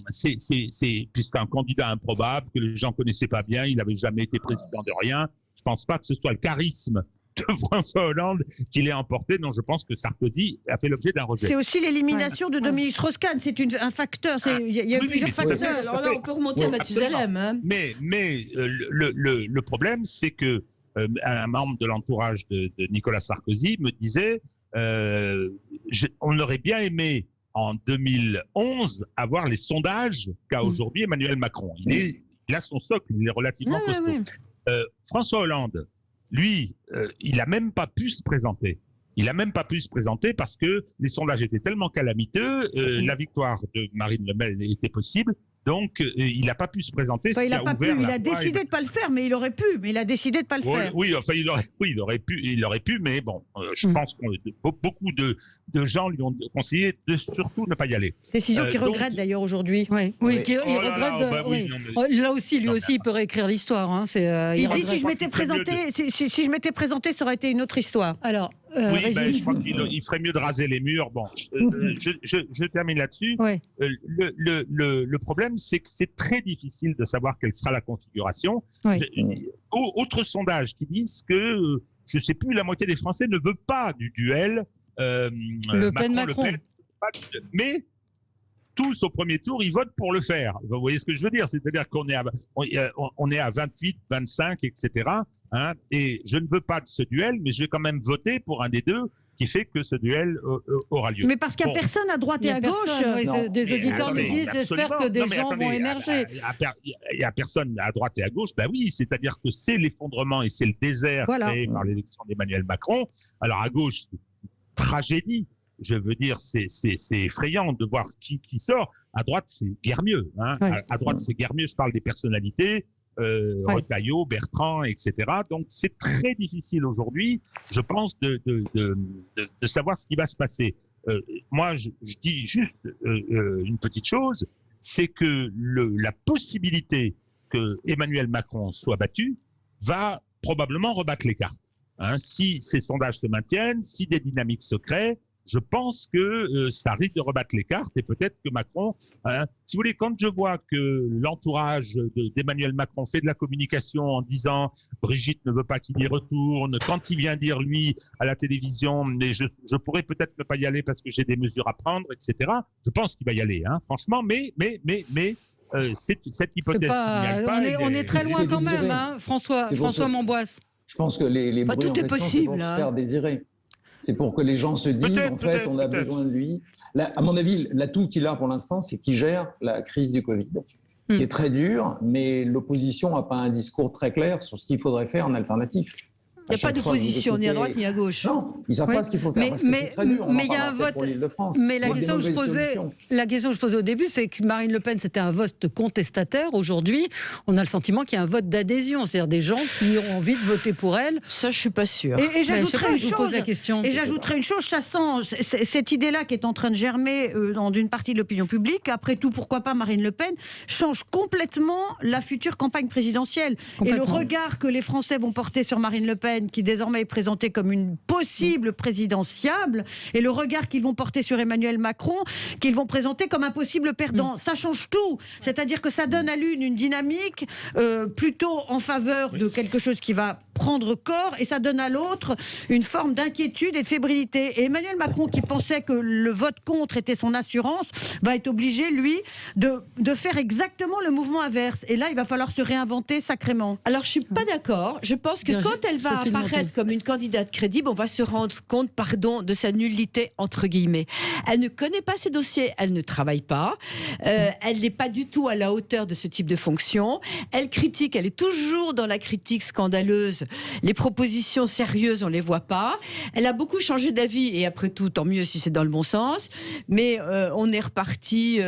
c'est puisqu'un candidat improbable que les gens connaissaient pas bien, il n'avait jamais été président de rien. Je pense pas que ce soit le charisme de François Hollande qui l'ait emporté, donc je pense que Sarkozy a fait l'objet d'un rejet. C'est aussi l'élimination de Dominique Strauss-Kahn, c'est un facteur, il y a plusieurs facteurs. Alors là, on peut remonter à Mathusalem. Mais le problème, c'est que un membre de l'entourage de Nicolas Sarkozy me disait on aurait bien aimé en 2011 avoir les sondages qu'a aujourd'hui Emmanuel Macron. il a son socle, il est relativement costaud. François Hollande, lui, il n'a même pas pu se présenter. Il n'a même pas pu se présenter parce que les sondages étaient tellement calamiteux, la victoire de Marine Le Pen était possible. Donc, il n'a pas pu se présenter. Il n'a pas pu, il a décidé de ne pas le faire, mais il aurait pu, mais il a décidé de ne pas le faire. Oui, enfin, il aurait pu, mais bon, je pense que beaucoup de gens lui ont conseillé de surtout ne pas y aller. Décision qu'il regrette d'ailleurs aujourd'hui. Oui, qu'il regrette. Là aussi, il peut réécrire l'histoire. Hein, il dit si je m'étais présenté, ça aurait été une autre histoire. Alors. Je crois qu'il ferait mieux de raser les murs. Bon, je termine là-dessus. Ouais. Le problème, c'est que c'est très difficile de savoir quelle sera la configuration. Ouais. Autres sondages qui disent que, je ne sais plus, la moitié des Français ne veut pas du duel Le Pen-Macron. Mais tous au premier tour, ils votent pour le faire. Vous voyez ce que je veux dire? C'est-à-dire qu'on est à 28, 25, etc. Hein, et je ne veux pas de ce duel, mais je vais quand même voter pour un des deux qui fait que ce duel aura lieu. Mais parce qu'il n'y a personne à droite et à gauche. Des auditeurs nous disent, j'espère que des gens vont émerger. Il n'y a personne à droite et à gauche. Ben oui, c'est-à-dire que c'est l'effondrement et c'est le désert créé par l'élection d'Emmanuel Macron. Alors à gauche, c'est une tragédie. Je veux dire, c'est effrayant de voir qui sort. À droite, c'est guère mieux. Hein. À droite, c'est guère mieux. Je parle des personnalités. Retailleau, Bertrand, etc. Donc c'est très difficile aujourd'hui, je pense, de savoir ce qui va se passer. Moi, je dis juste une petite chose, c'est que la possibilité que Emmanuel Macron soit battu va probablement rebattre les cartes. Hein, si ces sondages se maintiennent, si des dynamiques se créent, je pense que ça risque de rebattre les cartes et peut-être que Macron, si vous voulez, quand je vois que l'entourage d'Emmanuel Macron fait de la communication en disant Brigitte ne veut pas qu'il y retourne, quand il vient dire lui à la télévision mais je pourrais peut-être ne pas y aller parce que j'ai des mesures à prendre, etc. Je pense qu'il va y aller, hein, franchement, mais c'est cette hypothèse qui n'y aille pas. On est très loin quand même, hein, François Mamboise. Je pense que les bruits en question vont se faire désirer. C'est pour que les gens se disent, en fait, on a besoin de lui. Là, à mon avis, l'atout qu'il a pour l'instant, c'est qu'il gère la crise du Covid, qui est très dure, mais l'opposition n'a pas un discours très clair sur ce qu'il faudrait faire en alternative. Il n'y a pas d'opposition, ni à droite ni à gauche. Non, ils ne savent pas ce qu'il faut faire parce que c'est très dur. Mais il y a un vote pour l'Île-de-France. Mais la question que je posais au début, c'est que Marine Le Pen, c'était un vote contestataire. Aujourd'hui, on a le sentiment qu'il y a un vote d'adhésion, c'est-à-dire des gens qui ont envie de voter pour elle. Ça, je suis pas sûre. Et j'ajouterais une chose. Et j'ajouterais une chose, ça sent cette idée-là qui est en train de germer dans une partie de l'opinion publique. Après tout, pourquoi pas Marine Le Pen change complètement la future campagne présidentielle et le regard que les Français vont porter sur Marine Le Pen, qui désormais est présentée comme une possible présidentiable, et le regard qu'ils vont porter sur Emmanuel Macron, qu'ils vont présenter comme un possible perdant. Ça change tout. C'est-à-dire que ça donne à l'une une dynamique plutôt en faveur de quelque chose qui va prendre corps, et ça donne à l'autre une forme d'inquiétude et de fébrilité. Et Emmanuel Macron, qui pensait que le vote contre était son assurance, va être obligé, lui, de faire exactement le mouvement inverse. Et là, il va falloir se réinventer sacrément. Alors, je suis pas d'accord. Je pense que quand elle va apparaître comme une candidate crédible, on va se rendre compte, de sa nullité, entre guillemets. Elle ne connaît pas ses dossiers, elle ne travaille pas, elle n'est pas du tout à la hauteur de ce type de fonction. Elle critique, elle est toujours dans la critique scandaleuse. Les propositions sérieuses, on les voit pas. Elle a beaucoup changé d'avis, et après tout, tant mieux si c'est dans le bon sens. Mais on est reparti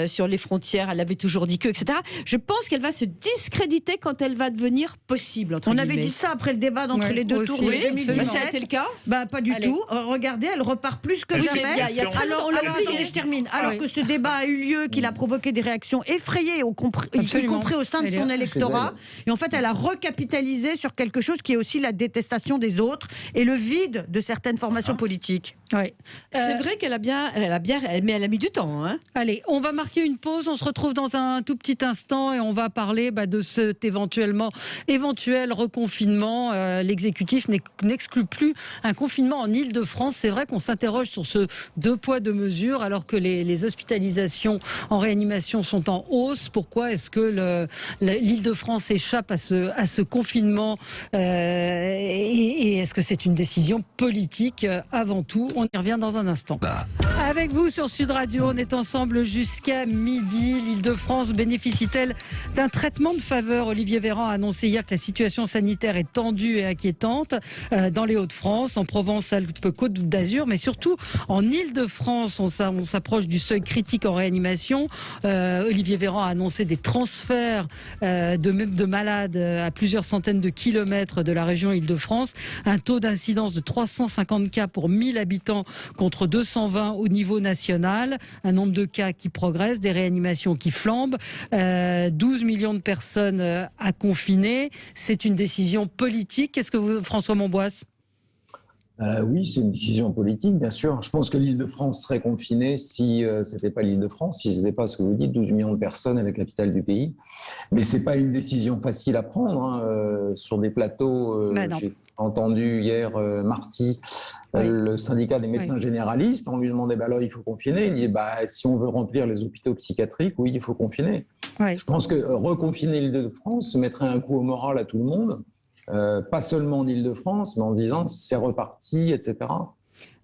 sur les frontières. Elle avait toujours dit que, etc. Je pense qu'elle va se discréditer quand elle va devenir possible. On avait dit ça après le débat d'entre les deux tours de 2017. Ça a été le cas? Pas du tout. Regardez, elle repart plus que jamais. Alors, je termine. Alors que ce débat a eu lieu, qu'il a provoqué des réactions effrayées, y compris au sein de son électorat. Et en fait, elle a recapitalisé sur quelque chose qui est aussi la détestation des autres et le vide de certaines formations politiques. Oui. C'est vrai qu'elle a bien, mais elle a mis du temps. Hein. Allez, on va marquer une pause. On se retrouve dans un tout petit instant et on va parler de cet éventuel reconfinement. L'exécutif n'exclut plus un confinement en Île-de-France. C'est vrai qu'on s'interroge sur ce 2 poids 2 mesures alors que les hospitalisations en réanimation sont en hausse. Pourquoi est-ce que l'Île-de-France échappe à ce confinement et est-ce que c'est une décision politique avant tout? On y revient dans un instant. Avec vous sur Sud Radio, on est ensemble jusqu'à midi. L'Île-de-France bénéficie-t-elle d'un traitement de faveur? Olivier Véran a annoncé hier que la situation sanitaire est tendue et inquiétante dans les Hauts-de-France, en Provence-Alpes-Côte d'Azur, mais surtout en Île-de-France. On s'approche du seuil critique en réanimation. Olivier Véran a annoncé des transferts de malades à plusieurs centaines de kilomètres de la région Île-de-France. Un taux d'incidence de 350 cas pour 1000 habitants contre 220 au niveau national. Un nombre de cas qui progresse, des réanimations qui flambent. 12 millions de personnes à confiner. C'est une décision politique. Qu'est-ce que vous, François Monboisse ? Oui, c'est une décision politique, bien sûr. Je pense que l'Île-de-France serait confinée si ce n'était pas l'Île-de-France, si ce n'était pas ce que vous dites, 12 millions de personnes avec la capitale du pays. Mais ce n'est pas une décision facile à prendre. Sur des plateaux, j'ai entendu hier Marty, le syndicat des médecins généralistes, on lui demandait alors il faut confiner. Il dit si on veut remplir les hôpitaux psychiatriques, oui, il faut confiner. Je pense que reconfiner l'Île-de-France mettrait un coup au moral à tout le monde. Pas seulement en Île-de-France, mais en disant c'est reparti, etc.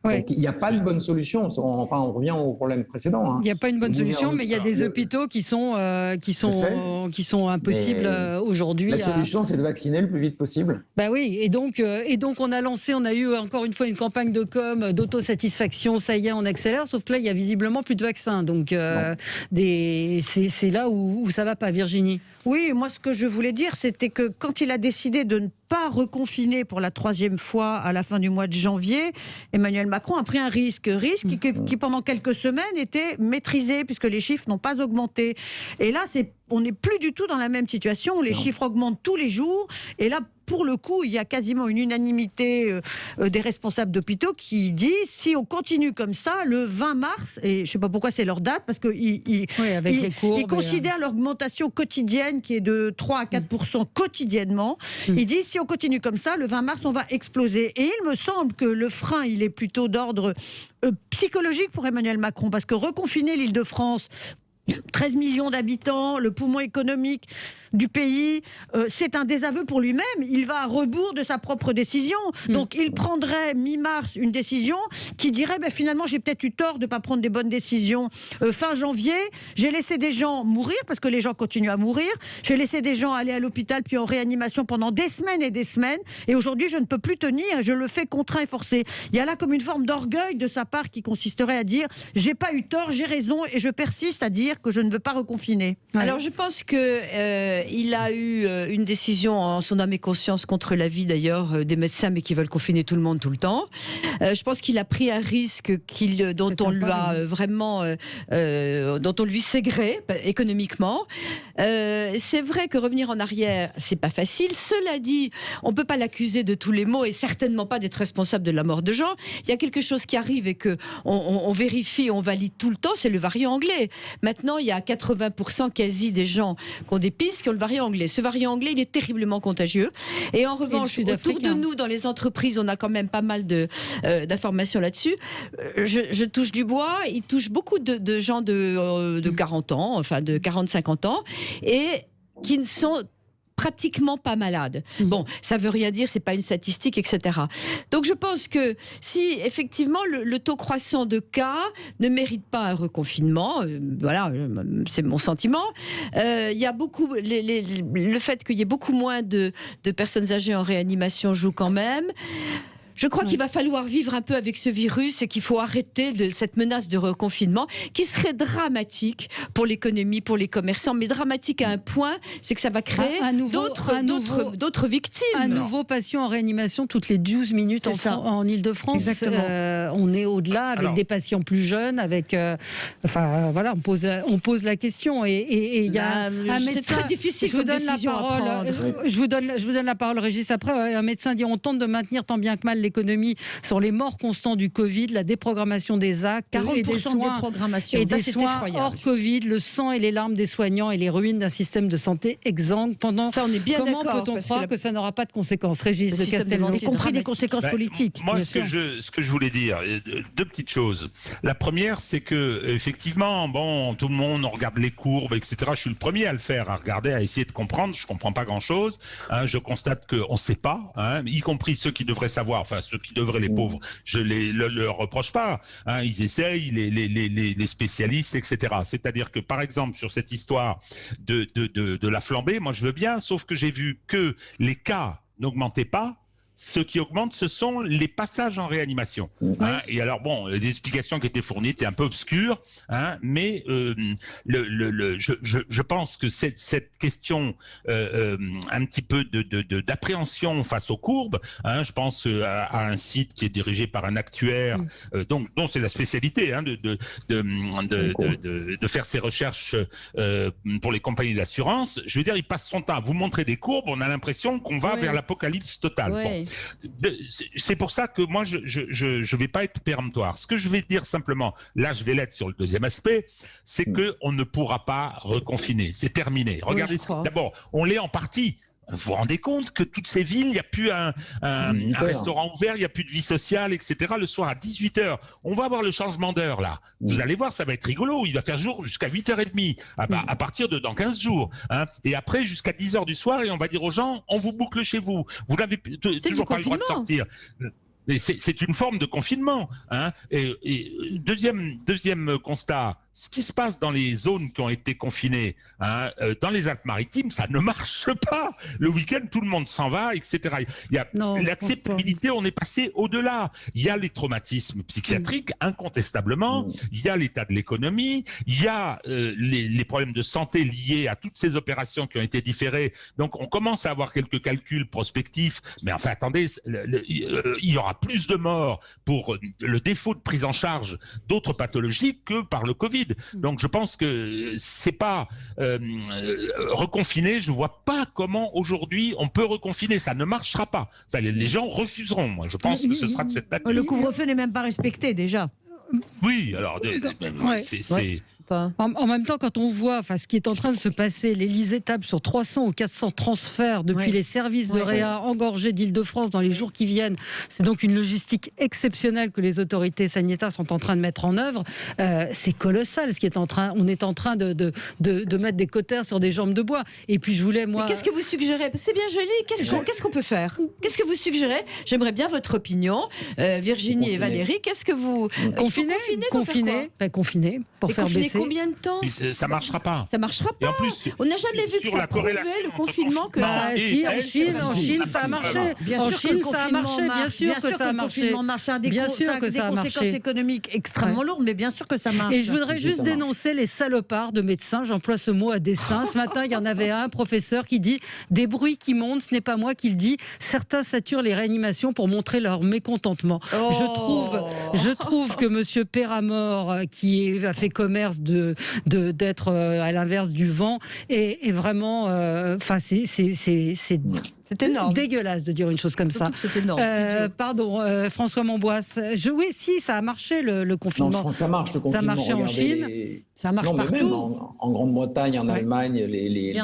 Donc, il n'y a pas de bonne solution. On revient au problème précédent. Il n'y a pas une bonne solution, mais il y a des hôpitaux qui sont impossibles aujourd'hui. La solution, c'est de vacciner le plus vite possible. Oui, et donc on a eu encore une fois une campagne de com, d'autosatisfaction. Ça y est, on accélère. Sauf que là, il y a visiblement plus de vaccins. Donc c'est là où ça va pas, Virginie. Oui, moi ce que je voulais dire, c'était que quand il a décidé de ne pas reconfiner pour la 3e fois à la fin du mois de janvier, Emmanuel Macron a pris un risque qui pendant quelques semaines était maîtrisé puisque les chiffres n'ont pas augmenté. Et là, on n'est plus du tout dans la même situation. Les chiffres augmentent tous les jours. Et là, pour le coup, il y a quasiment une unanimité des responsables d'hôpitaux qui dit si on continue comme ça, le 20 mars, et je ne sais pas pourquoi c'est leur date, parce qu'ils considèrent l'augmentation quotidienne qui est de 3 à 4% quotidiennement. Ils disent si on continue comme ça, le 20 mars, on va exploser. Et il me semble que le frein, il est plutôt d'ordre psychologique pour Emmanuel Macron, parce que reconfiner l'Île-de-France, 13 millions d'habitants, le poumon économique du pays, c'est un désaveu pour lui-même. Il va à rebours de sa propre décision. Donc il prendrait mi-mars une décision qui dirait finalement j'ai peut-être eu tort de ne pas prendre des bonnes décisions. Fin janvier, j'ai laissé des gens mourir parce que les gens continuent à mourir. J'ai laissé des gens aller à l'hôpital puis en réanimation pendant des semaines et des semaines. Et aujourd'hui, je ne peux plus tenir. Je le fais contraint et forcé. Il y a là comme une forme d'orgueil de sa part qui consisterait à dire j'ai pas eu tort, j'ai raison et je persiste à dire que je ne veux pas reconfiner. Alors je pense que il a eu une décision en son âme et conscience contre l'avis d'ailleurs des médecins, mais qui veulent confiner tout le monde tout le temps. Je pense qu'il a pris un risque dont on lui a vraiment, dont on lui sait gré économiquement. C'est vrai que revenir en arrière, c'est pas facile. Cela dit, on peut pas l'accuser de tous les maux et certainement pas d'être responsable de la mort de gens. Il y a quelque chose qui arrive et que on vérifie, on valide tout le temps, c'est le variant anglais. Maintenant, il y a 80% quasi des gens qui ont des pistes qui ont le variant anglais. Ce variant anglais, il est terriblement contagieux. Et en revanche, autour de nous, dans les entreprises, on a quand même pas mal d'informations là-dessus. Je touche du bois. Il touche beaucoup de gens de 40 ans, enfin de 40-50 ans, et qui ne sont pratiquement pas malades. Bon, ça veut rien dire, c'est pas une statistique, etc. Donc je pense que si effectivement le taux croissant de cas ne mérite pas un reconfinement, voilà, c'est mon sentiment. Il y a beaucoup, le fait qu'il y ait beaucoup moins de personnes âgées en réanimation joue quand même. Je crois qu'il va falloir vivre un peu avec ce virus et qu'il faut arrêter cette menace de reconfinement qui serait dramatique pour l'économie, pour les commerçants, mais dramatique à un point, c'est que ça va créer d'autres victimes. Un nouveau patient en réanimation toutes les 12 minutes en Île-de-France. On est au-delà avec des patients plus jeunes, avec, voilà, on pose la question et il y a un médecin. C'est très difficile comme décision à prendre. Je vous donne la parole, Régis. Après, un médecin dit on tente de maintenir tant bien que mal l'économie sur les morts constants du Covid, la déprogrammation des actes, 40% et des soins, de déprogrammation. et des soins hors Covid, le sang et les larmes des soignants et les ruines d'un système de santé exsangue. Comment peut-on croire que ça n'aura pas de conséquences, Régis de Castelnau, y compris des conséquences politiques? Moi, ce que je voulais dire, deux petites choses. La première, c'est que effectivement, tout le monde regarde les courbes, etc. Je suis le premier à le faire, à regarder, à essayer de comprendre. Je comprends pas grand-chose. Je constate qu'on ne sait pas, y compris ceux qui devraient savoir. Enfin, enfin ceux qui devraient, les pauvres, je leur reproche pas. Hein, ils essayent, les spécialistes, etc. C'est-à-dire que, par exemple, sur cette histoire de la flambée, moi je veux bien, sauf que j'ai vu que les cas n'augmentaient pas. Ce qui augmente, ce sont les passages en réanimation. Hein, et alors, bon, les explications qui étaient fournies étaient un peu obscures, hein, mais je pense que cette question un petit peu d'appréhension face aux courbes, hein, je pense à un site qui est dirigé par un actuaire, dont c'est la spécialité, hein, de faire ses recherches pour les compagnies d'assurance. Je veux dire, il passe son temps à vous montrer des courbes, on a l'impression qu'on va vers l'apocalypse totale. Bon. C'est pour ça que moi, je vais pas être péremptoire. Ce que je vais dire simplement, là, je vais l'être sur le deuxième aspect, c'est que on ne pourra pas reconfiner. C'est terminé. Regardez, d'abord, on l'est en partie. Vous vous rendez compte que toutes ces villes, il n'y a plus un restaurant ouvert, il n'y a plus de vie sociale, etc. Le soir à 18h, on va avoir le changement d'heure là. Vous allez voir, ça va être rigolo. Il va faire jour jusqu'à 8h30 à partir de dans 15 jours. Hein. Et après jusqu'à 10h du soir, et on va dire aux gens, on vous boucle chez vous. Vous n'avez toujours pas le droit de sortir. Mais c'est une forme de confinement. Hein. Et deuxième constat, ce qui se passe dans les zones qui ont été confinées, hein, dans les Alpes-Maritimes, ça ne marche pas. Le week-end, tout le monde s'en va, etc. Il y a l'acceptabilité, on est passé au-delà. Il y a les traumatismes psychiatriques, incontestablement. Il y a l'état de l'économie. Il y a les problèmes de santé liés à toutes ces opérations qui ont été différées. Donc, on commence à avoir quelques calculs prospectifs. Mais enfin, attendez, il y aura plus de morts pour le défaut de prise en charge d'autres pathologies que par le Covid. Donc je pense que c'est pas reconfiner. Je vois pas comment aujourd'hui on peut reconfiner. Ça ne marchera pas. Ça, les gens refuseront. Moi, je pense que ce sera de cette nature. Le couvre-feu n'est même pas respecté déjà. Oui, alors c'est. En même temps, quand on voit ce qui est en train de se passer, l'Élysée table sur 300 ou 400 transferts depuis les services de réa engorgés d'Île-de-France dans les jours qui viennent. C'est donc une logistique exceptionnelle que les autorités sanitaires sont en train de mettre en œuvre. C'est colossal ce qui est en train. On est en train de mettre des cautères sur des jambes de bois. Et puis je voulais moi. Mais qu'est-ce que vous suggérez? C'est bien joli. Qu'est-ce qu'on peut faire? Qu'est-ce que vous suggérez? J'aimerais bien votre opinion, Virginie et Valérie. Qu'est-ce que vous confiner pour faire baisser. Combien de temps? Ça marchera pas. Ça marchera pas. Et en plus, on n'a jamais vu que ça prouvait le confinement que ça. En Chine, ça a marché. En Chine, ça a marché. Bien sûr que ça a marché. Le confinement marche. Bien sûr que ça a marché. Des conséquences économiques extrêmement lourdes, mais bien sûr que ça marche. Et je voudrais juste dénoncer les salopards de médecins. J'emploie ce mot à dessein. Ce matin, il y en avait un professeur qui dit des bruits qui montent. Ce n'est pas moi qui le dis. Certains saturent les réanimations pour montrer leur mécontentement. Je trouve que Monsieur Péramore, qui a fait commerce d'être à l'inverse du vent, est vraiment, c'est énorme. Dégueulasse de dire une chose comme ça. C'est énorme. Pardon, François Monboisse. Oui, si, ça a marché le confinement. Non, je pense que ça marche le confinement. Ça marchait en Chine. Ça marche partout. Même en Grande-Bretagne, en Allemagne, les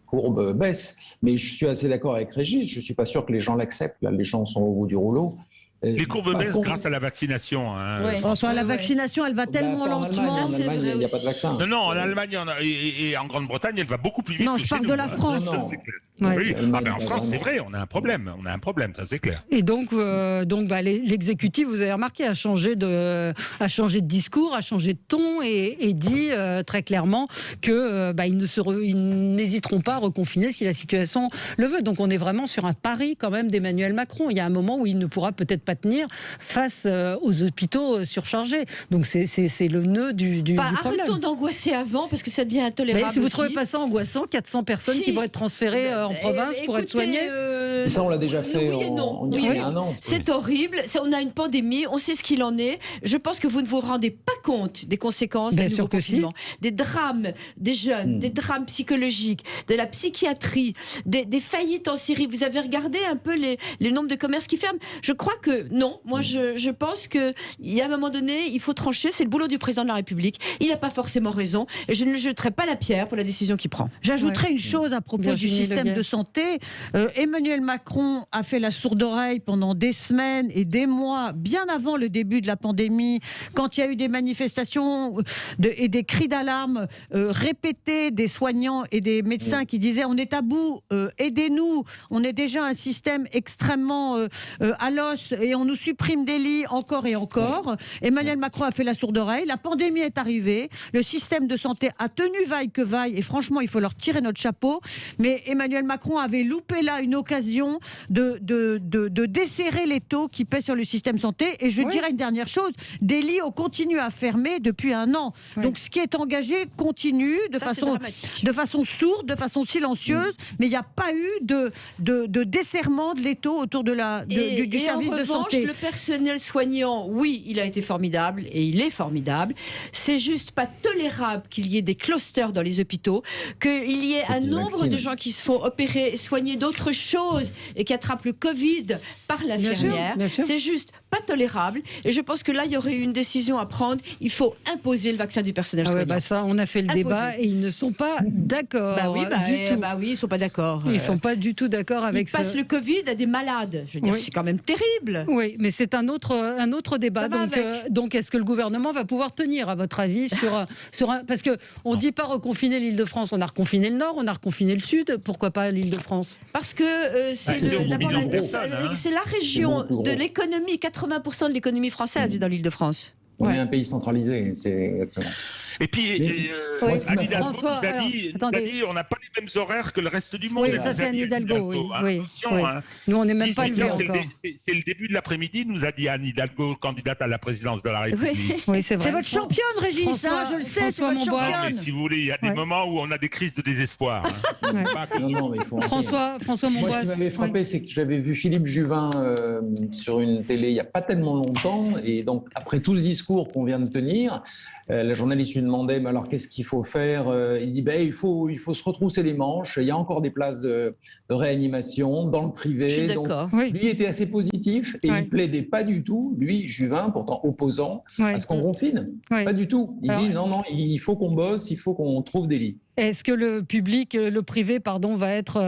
courbes baissent. Mais je suis assez d'accord avec Régis. Je ne suis pas sûr que les gens l'acceptent. Là, les gens sont au bout du rouleau. Les courbes baissent grâce à la vaccination. Hein. François, la vaccination, elle va tellement lentement. En Allemagne, il n'y a pas de vaccin. Non, en Allemagne et en Grande-Bretagne, elle va beaucoup plus vite. Non, je parle de la France. Oui. En France, c'est vrai, on a un problème, ça c'est clair. Et donc l'exécutif, vous avez remarqué, a changé de discours, a changé de ton et dit très clairement que ils n'hésiteront pas à reconfiner si la situation le veut. Donc on est vraiment sur un pari quand même d'Emmanuel Macron. Il y a un moment où il ne pourra peut-être pas tenir face aux hôpitaux surchargés. Donc c'est le nœud du problème. Arrêtons d'angoisser avant parce que ça devient intolérable. Mais si vous ne trouvez pas ça angoissant, 400 personnes qui vont être transférées en province pour être soignées. Ça, on l'a déjà fait il y a un an. C'est horrible. On a une pandémie, on sait ce qu'il en est. Je pense que vous ne vous rendez pas compte des conséquences du nouveau confinement. Des drames des jeunes, des drames psychologiques, de la psychiatrie, des faillites en série. Vous avez regardé un peu les nombres de commerces qui ferment. Je crois que non. Moi, je pense qu'il y a un moment donné, il faut trancher. C'est le boulot du président de la République. Il n'a pas forcément raison. Et je ne jetterai pas la pierre pour la décision qu'il prend. J'ajouterai une chose à propos du système de santé. Emmanuel Macron a fait la sourde oreille pendant des semaines et des mois, bien avant le début de la pandémie, quand il y a eu des manifestations et des cris d'alarme répétés des soignants et des médecins qui disaient on est à bout, aidez-nous, on est déjà un système extrêmement à l'os et on nous supprime des lits encore et encore. Emmanuel Macron a fait la sourde oreille. La pandémie est arrivée. Le système de santé a tenu vaille que vaille. Et franchement, il faut leur tirer notre chapeau. Mais Emmanuel Macron avait loupé là une occasion de desserrer les taux qui pèsent sur le système santé. Et je dirais une dernière chose, des lits ont continué à fermer depuis 1 an. Donc ce qui est engagé continue de façon sourde, de façon silencieuse, mais il n'y a pas eu de desserrement de l'étau autour du service de santé. Le personnel soignant, oui, il a été formidable et il est formidable. C'est juste pas tolérable qu'il y ait des clusters dans les hôpitaux, qu'il y ait un nombre de gens qui se font opérer, soigner d'autres choses et qui attrapent le Covid par l'infirmière. C'est juste pas tolérable. Et je pense que là, il y aurait une décision à prendre. Il faut imposer le vaccin du personnel soignant. Ça, on a fait le débat et ils ne sont pas d'accord. Oui, ils sont pas d'accord. Ils sont pas du tout d'accord avec ça. Ils passent le Covid à des malades. Je veux dire, c'est quand même terrible. Oui, mais c'est un autre débat. Donc, est-ce que le gouvernement va pouvoir tenir, à votre avis, parce que on dit pas reconfiner l'Île-de-France, on a reconfiné le Nord, on a reconfiné le Sud. Pourquoi pas l'Île-de-France? Parce que c'est la région de l'économie. 80% de l'économie française est dans l'Île-de-France. On est un pays centralisé, c'est exactement. Et puis, Anne Hidalgo nous a dit on n'a pas les mêmes horaires que le reste du monde. Oui, ça c'est Anne Hidalgo. Attention, nous, on n'est même pas levé encore. C'est le début de l'après-midi, nous a dit Anne Hidalgo, candidate à la présidence de la République. Oui, c'est vrai. C'est votre championne, Régis, je le sais, c'est votre championne. Mais si vous voulez, il y a des moments où on a des crises de désespoir. Non, mais il faut François Monboise. Moi, ce qui m'avait frappé, c'est que j'avais vu Philippe Juvin sur une télé il n'y a pas tellement longtemps, et donc après tout ce discours qu'on vient de tenir, la journaliste lui demandait mais alors qu'est-ce qu'il faut faire, il dit il faut se retrousser les manches, il y a encore des places de réanimation dans le privé. Donc lui était assez positif et il plaidait pas du tout, lui Juvin pourtant opposant à ce qu'on confine, pas du tout. Il dit non, il faut qu'on bosse, il faut qu'on trouve des lits. Est-ce que le privé va être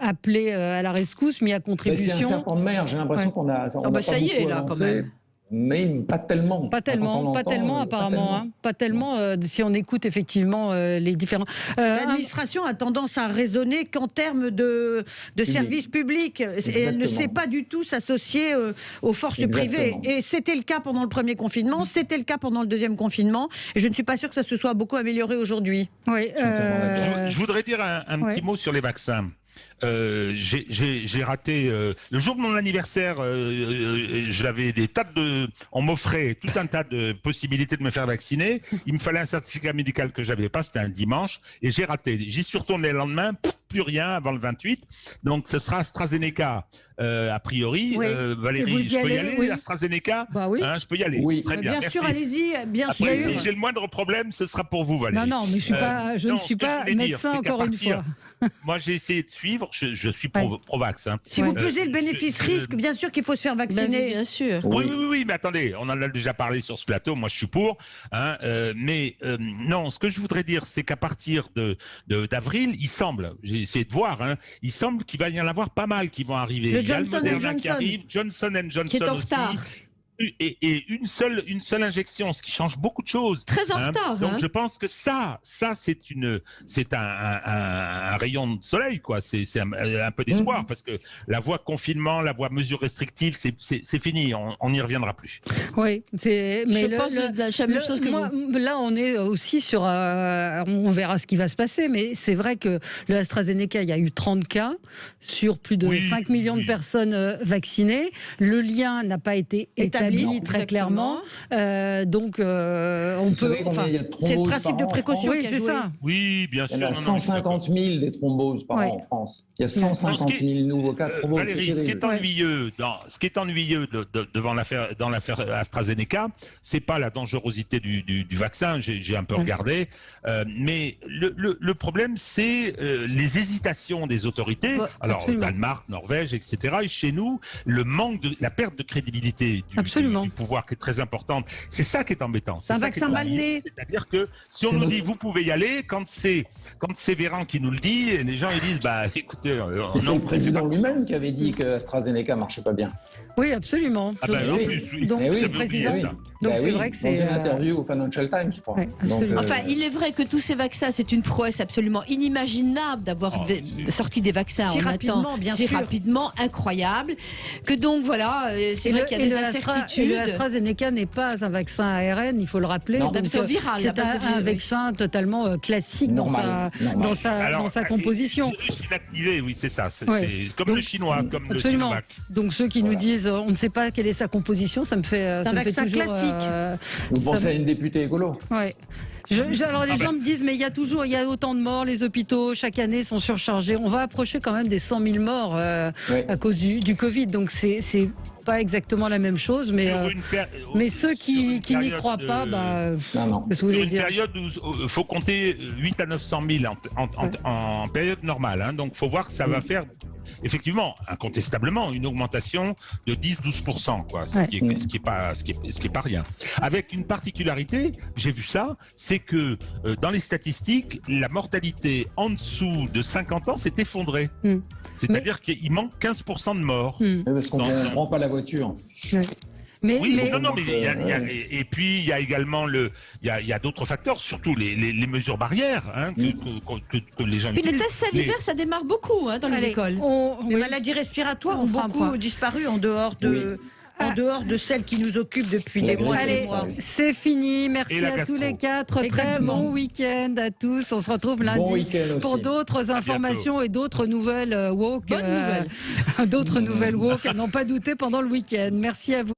appelé à la rescousse, mis à contribution? C'est un serpent de mer, j'ai l'impression qu'on a ça y est là quand même. Mais pas tellement. Pas tellement apparemment. Pas tellement si on écoute effectivement les différents... L'administration a tendance à raisonner qu'en termes de services publics. Et elle ne sait pas du tout s'associer aux forces privées. Et c'était le cas pendant le premier confinement, c'était le cas pendant le deuxième confinement. Et je ne suis pas sûre que ça se soit beaucoup amélioré aujourd'hui. Oui, je voudrais dire un petit mot sur les vaccins. J'ai raté le jour de mon anniversaire. J'avais on m'offrait tout un tas de possibilités de me faire vacciner. Il me fallait un certificat médical que j'avais pas. C'était un dimanche et j'ai raté. J'y suis retourné le lendemain. Plus rien avant le 28. Donc ce sera AstraZeneca a priori. Valérie, je peux y aller AstraZeneca? Je peux y aller. Très bien. Bien sûr, allez-y. Bien sûr. Si j'ai le moindre problème, ce sera pour vous, Valérie. Non, mais je ne suis pas médecin encore une fois. Moi, j'ai essayé de suivre. Je suis pro-vax. Si vous pesez le bénéfice-risque, bien sûr qu'il faut se faire vacciner. Bien sûr. Oui, mais attendez, on en a déjà parlé sur ce plateau. Moi, je suis pour. Mais non, ce que je voudrais dire, c'est qu'à partir d'avril, il semble, j'ai essayé de voir, il semble qu'il va y en avoir pas mal qui vont arriver. Il y a le Moderna qui arrive, Johnson & Johnson qui est en retard. Et une seule injection, ce qui change beaucoup de choses. Très en retard. Donc je pense que ça c'est un rayon de soleil, quoi. C'est un peu d'espoir parce que la voie confinement, la voie mesures restrictives, c'est fini. On n'y reviendra plus. Oui, je pense la même chose que vous. Là, on est aussi sur. On verra ce qui va se passer, mais c'est vrai que le AstraZeneca, il y a eu 30 cas sur plus de 5 millions de personnes vaccinées. Le lien n'a pas été établi très clairement. Donc, on peut. C'est le principe de précaution. Oui, c'est ça. Oui, bien sûr. Il y a 150 000 des thromboses par an en France. Il y a 150 000 nouveaux cas de thrombose. Valérie, ce qui est ennuyeux devant l'affaire AstraZeneca, c'est pas la dangerosité du vaccin. J'ai un peu regardé, mais le problème, c'est les hésitations des autorités. Alors, Danemark, Norvège, etc. Et chez nous, la perte de crédibilité du pouvoir qui est très importante. C'est ça qui est embêtant. C'est un vaccin mal né. C'est-à-dire que si on nous dit vous pouvez y aller, quand c'est Véran qui nous le dit, et les gens ils disent écoutez. C'est le président lui-même qui avait dit que AstraZeneca marchait pas bien. Oui, absolument. En plus, oui. Donc, le président. Donc c'est vrai que c'est... Dans une interview au Financial Times, je crois. Ouais, enfin, il est vrai que tous ces vaccins, c'est une prouesse absolument inimaginable d'avoir sorti des vaccins si en un temps si rapidement, incroyable. Que donc voilà, c'est vrai qu'il y a des incertitudes. Le AstraZeneca n'est pas un vaccin ARN, il faut le rappeler. C'est viral. C'est un vaccin totalement classique dans sa composition. Le virus inactivé, oui, c'est ça. C'est comme le chinois, comme le Sinovac. Donc ceux qui nous disent on ne sait pas quelle est sa composition, ça me fait c'est un vaccin toujours, classique. Vous pensez à une députée écolo. Ouais. Alors les gens me disent mais il y a autant de morts, les hôpitaux chaque année sont surchargés. On va approcher quand même des 100 000 morts à cause du Covid. Donc c'est pas exactement la même chose, mais ceux qui n'y croient pas, sur une période où il faut compter 8 à 900 000 en période normale. Hein, donc il faut voir que ça va faire effectivement, incontestablement, une augmentation de 10-12%, quoi, ce qui est pas rien. Avec une particularité, j'ai vu ça, c'est que dans les statistiques, la mortalité en dessous de 50 ans s'est effondrée. C'est-à-dire qu'il manque 15% de morts. Parce qu'on ne prend pas la voiture. Et puis il y a également il y a d'autres facteurs, surtout les mesures barrières que les gens. Puis les tests salivaires, ça démarre beaucoup dans les écoles. Les maladies respiratoires ont beaucoup disparu en dehors de celles qui nous occupent depuis des mois. Allez, c'est fini. Merci à tous les quatre. Très bon week-end à tous. On se retrouve lundi pour d'autres informations et d'autres nouvelles woke. D'autres nouvelles woke à n'en pas douter pendant le week-end. Merci à vous.